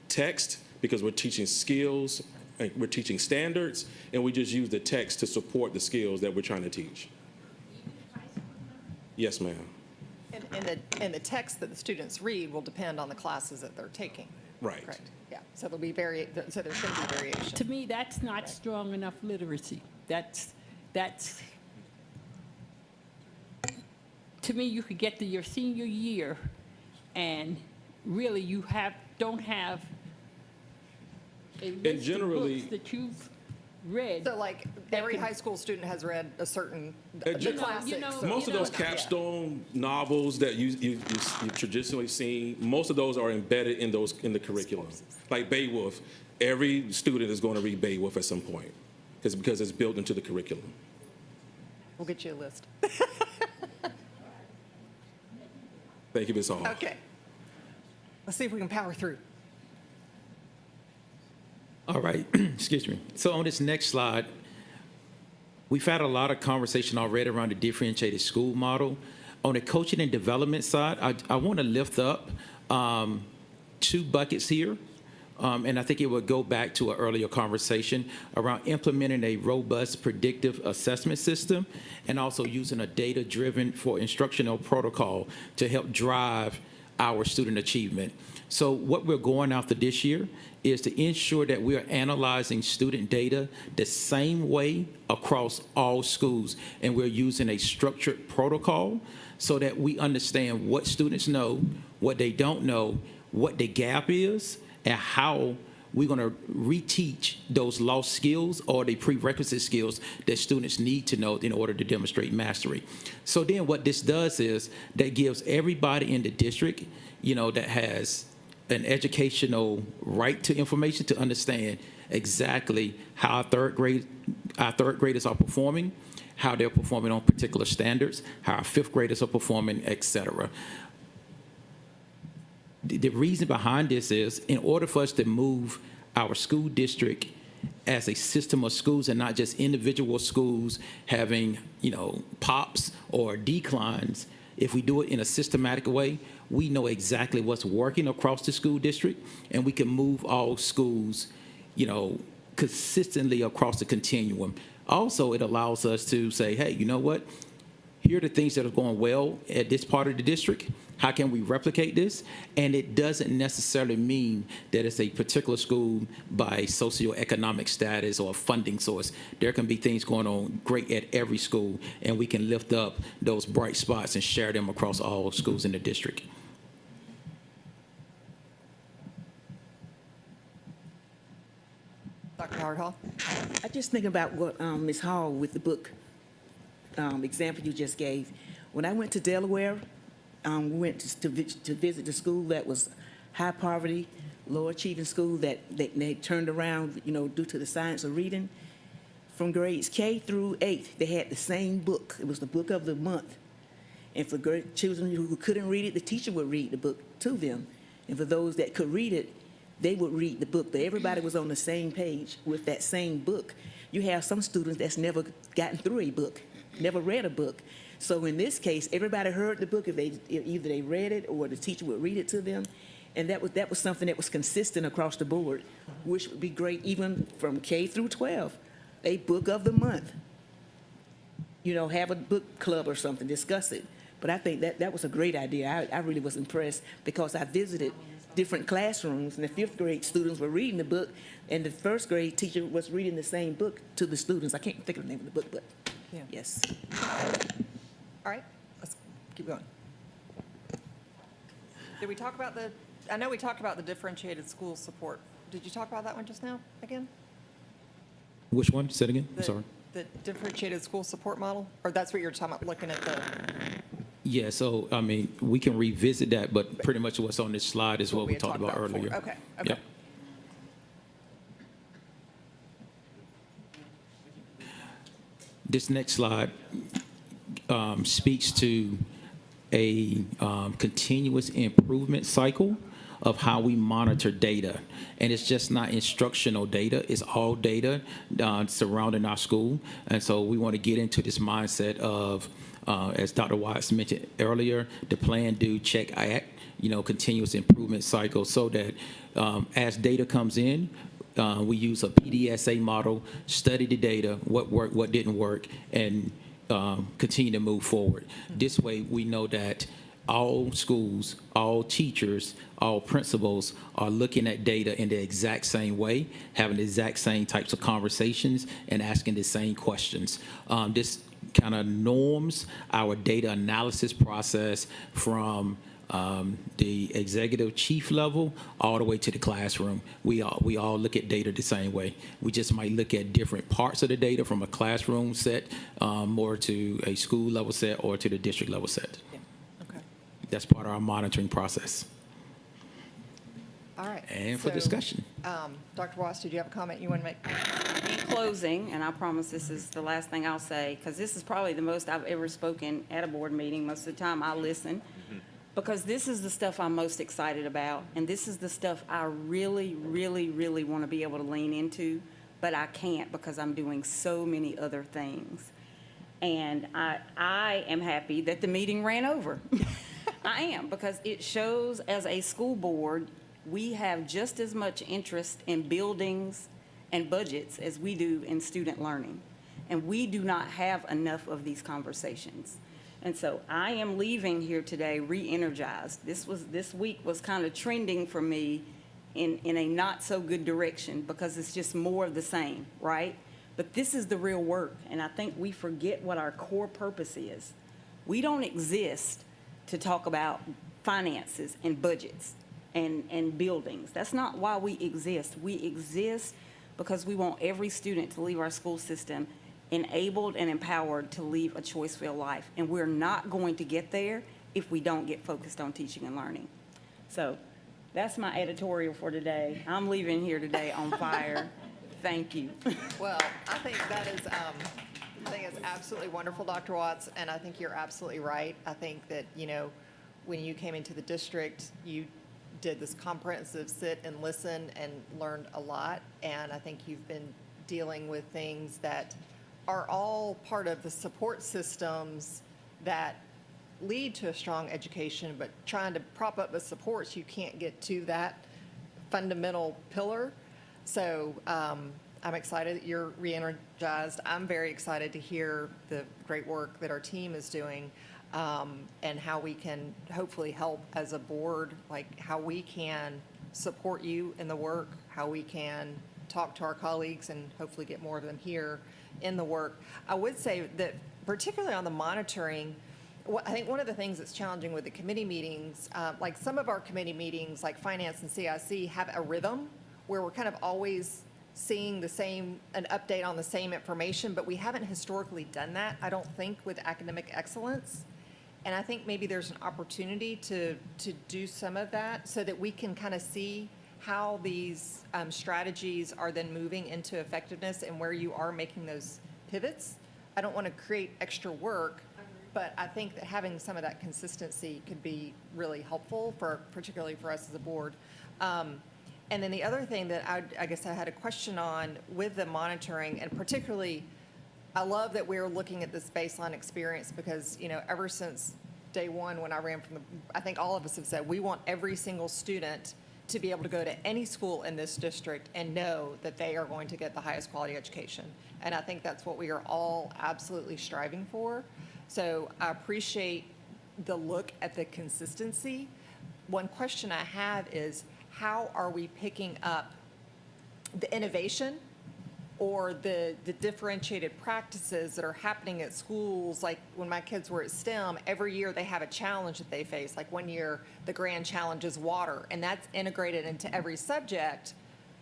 text, because we're teaching skills, and we're teaching standards, and we just use the text to support the skills that we're trying to teach. Yes, ma'am. And the text that the students read will depend on the classes that they're taking. Right. Correct. Yeah, so there'll be so there's going to be variation. To me, that's not strong enough literacy. That's, to me, you could get to your senior year and really you don't have a list generally- of books that you've read. So like, every high school student has read a certain, the classics. know, or Most of those whatnot. capstone novels that you've traditionally seen, most of those are embedded in the curriculum. Like Beowulf, every student is going to read Beowulf at some point, because it's built into the curriculum. We'll get you a list. Thank you, Ms. Hall. Okay. Let's see if we can power through. All right, excuse me. So on this next slide, we've had a lot of conversation already around the differentiated school model. On the coaching and development side, I want to lift up 2 buckets here. And I think it would go back to an earlier conversation around implementing a robust predictive assessment system and also using a data-driven for instructional protocol to help drive our student achievement. So what we're going after this year is to ensure that we are analyzing student data the same way across all schools, and we're using a structured protocol so that we understand what students know, what they don't know, what the gap is, and how we're going to reteach those lost skills or the prerequisite skills that students need to know in order to demonstrate mastery. So then what this does is that gives everybody in the district, that has an educational right to information to understand exactly how our third graders are performing, how they're performing on particular standards, how our 5th graders are performing, et cetera. The reason behind this is, in order for us to move our school district as a system of schools and not just individual schools having, pops or declines, if we do it in a systematic way, we know exactly what's working across the school district, and we can move all schools, consistently across the continuum. Also, it allows us to say, hey, you know what? Here are the things that are going well at this part of the district. How can we replicate this? And it doesn't necessarily mean that it's a particular school by socioeconomic status or funding source. There can be things going on great at every school, and we can lift up those bright spots and share them across all schools in the district. Dr. Howard Hall? I just think about what Ms. Hall with the book example you just gave. When I went to Delaware, we went to visit the school that was high poverty, low achieving school that they turned around, due to the science of reading. From grades K through 8th, they had the same book. It was the book of the month. And for children who couldn't read it, the teacher would read the book to them. And for those that could read it, they would read the book. But everybody was on the same page with that same book. You have some students that's never gotten through a book, never read a book. So in this case, everybody heard the book. If either they read it or the teacher would read it to them. And that was something that was consistent across the board, which would be great even from K through 12. A book of the month. Have a book club or something, discuss it. But I think that was a great idea. I really was impressed because I visited different classrooms, and the fifth grade students were reading the book, and the first grade teacher was reading the same book to the students. I can't think of the name of the book, but Yeah. yes. All right, let's keep going. Did we talk about I know we talked about the differentiated school support. Did you talk about that one just now, again? Which one? Say it again. I'm The- sorry. The differentiated school support model? Or that's what you're talking about, looking at the, Yeah, so, I mean, we can revisit that, but pretty much what's on this slide is what we had talked about before. earlier. Okay, Yeah. okay. This next slide speaks to a continuous improvement cycle of how we monitor data. And it's just not instructional data, it's all data surrounding our school. And so we want to get into this mindset of, as Dr. Watts mentioned earlier, the plan, do, check, act, continuous improvement cycle, so that as data comes in, we use a PDSA model, study the data, what worked, what didn't work, and continue to move forward. This way, we know that all schools, all teachers, all principals are looking at data in the exact same way, having the exact same types of conversations, and asking the same questions. This kind of norms our data analysis process from the executive chief level all the way to the classroom. We all look at data the same way. We just might look at different parts of the data, from a classroom set more to a school level set or to the district level set. yeah, okay. That's part of our monitoring process. All right. And for So, discussion. Dr. Watts, did you have a comment you want to make? In closing, and I promise this is the last thing I'll say, because this is probably the most I've ever spoken at a board meeting. Most of the time I listen, because this is the stuff I'm most excited about, and this is the stuff I really, really, really want to be able to lean into, but I can't because I'm doing so many other things. And I am happy that the meeting ran over. I am, because it shows, as a school board, we have just as much interest in buildings and budgets as we do in student learning. And we do not have enough of these conversations. And so I am leaving here today re-energized. This week was kind of trending for me in a not so good direction, because it's just more of the same, right? But this is the real work, and I think we forget what our core purpose is. We don't exist to talk about finances and budgets and buildings. That's not why we exist. We exist because we want every student to leave our school system enabled and empowered to live a choice-filled life. And we're not going to get there if we don't get focused on teaching and learning. So that's my editorial for today. I'm leaving here today on fire. Thank you. Well, I think that is, I think it's absolutely wonderful, Dr. Watts, and I think you're absolutely right. I think that, when you came into the district, you did this comprehensive sit and listen and learned a lot, and I think you've been dealing with things that are all part of the support systems that lead to a strong education, but trying to prop up the supports, you can't get to that fundamental pillar. So I'm excited that you're re-energized. I'm very excited to hear the great work that our team is doing, and how we can hopefully help as a board, like how we can support you in the work, how we can talk to our colleagues and hopefully get more of them here in the work. I would say that particularly on the monitoring, I think one of the things that's challenging with the committee meetings, like some of our committee meetings, like Finance and CIC, have a rhythm where we're kind of always seeing an update on the same information, but we haven't historically done that, I don't think, with academic excellence. And I think maybe there's an opportunity to do some of that so that we can kind of see how these strategies are then moving into effectiveness and where you are making those pivots. I don't want to create extra work, but I think that having some of that consistency could be really helpful, particularly for us as a board. And then the other thing that I guess I had a question on with the monitoring, and particularly, I love that we're looking at this baseline experience because, ever since day one when I ran I think all of us have said, we want every single student to be able to go to any school in this district and know that they are going to get the highest quality education. And I think that's what we are all absolutely striving for. So I appreciate the look at the consistency, one question I have is, how are we picking up the innovation or the differentiated practices that are happening at schools? Like when my kids were at STEM, every year they have a challenge that they face. Like one year, the grand challenge is water, and that's integrated into every subject,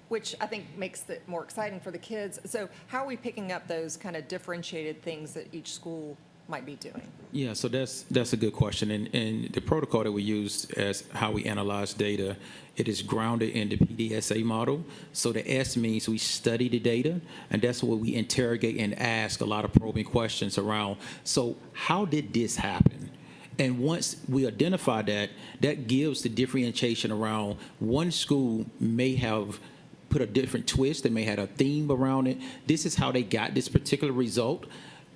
which I think makes it more exciting for the kids. So how are we picking up those kind of differentiated things that each school might be doing? Yeah, so that's a good question. And the protocol that we use as how we analyze data, it is grounded in the PDSA model. So the S means we study the data, and that's what we interrogate and ask a lot of probing questions around. So how did this happen? And once we identify that, that gives the differentiation around one school may have put a different twist, they may have a theme around it. This is how they got this particular result.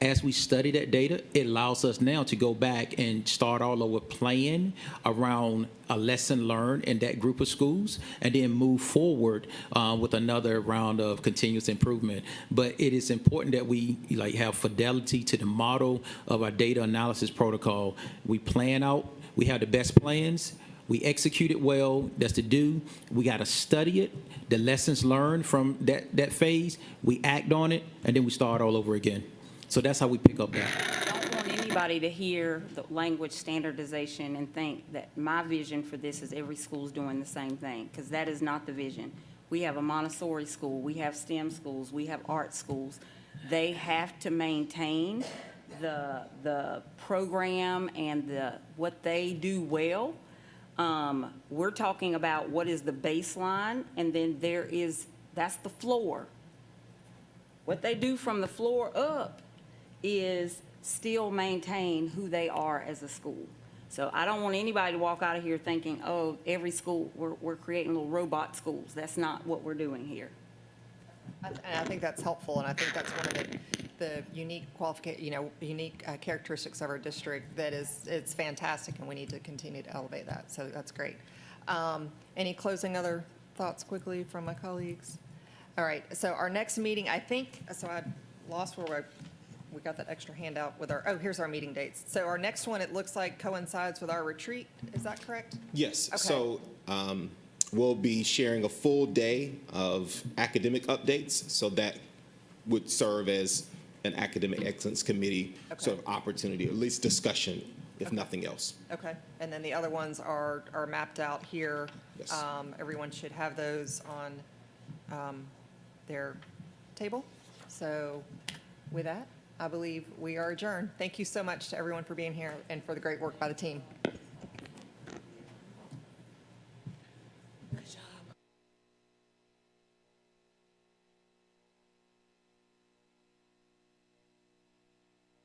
As we study that data, it allows us now to go back and start all over playing around a lesson learned in that group of schools, and then move forward with another round of continuous improvement. But it is important that we have fidelity to the model of our data analysis protocol. We plan out, we have the best plans, we execute it well, that's the do. We got to study it, the lessons learned from that phase, we act on it, and then we start all over again. So that's how we pick up that. I don't want anybody to hear the language standardization and think that my vision for this is every school's doing the same thing, because that is not the vision. We have a Montessori school, we have STEM schools, we have art schools. They have to maintain the program and what they do well. We're talking about what is the baseline, and then that's the floor. What they do from the floor up is still maintain who they are as a school. So I don't want anybody to walk out of here thinking, oh, every school, we're creating little robot schools. That's not what we're doing here. And I think that's helpful, and I think that's one of the unique characteristics of our district that it's fantastic, and we need to continue to elevate that. So that's great. Any closing other thoughts quickly from my colleagues? All right, so our next meeting, I lost where we got that extra handout with here's our meeting dates. So our next one, it looks like coincides with our retreat. Is that correct? Yes. Okay. So we'll be sharing a full day of academic updates. So that would serve as an academic excellence committee sort of opportunity, or at least discussion, if nothing else. Okay, and then the other ones are mapped out here. Yes. Everyone should have those on their table. So with that, I believe we are adjourned. Thank you so much to everyone for being here and for the great work by the team.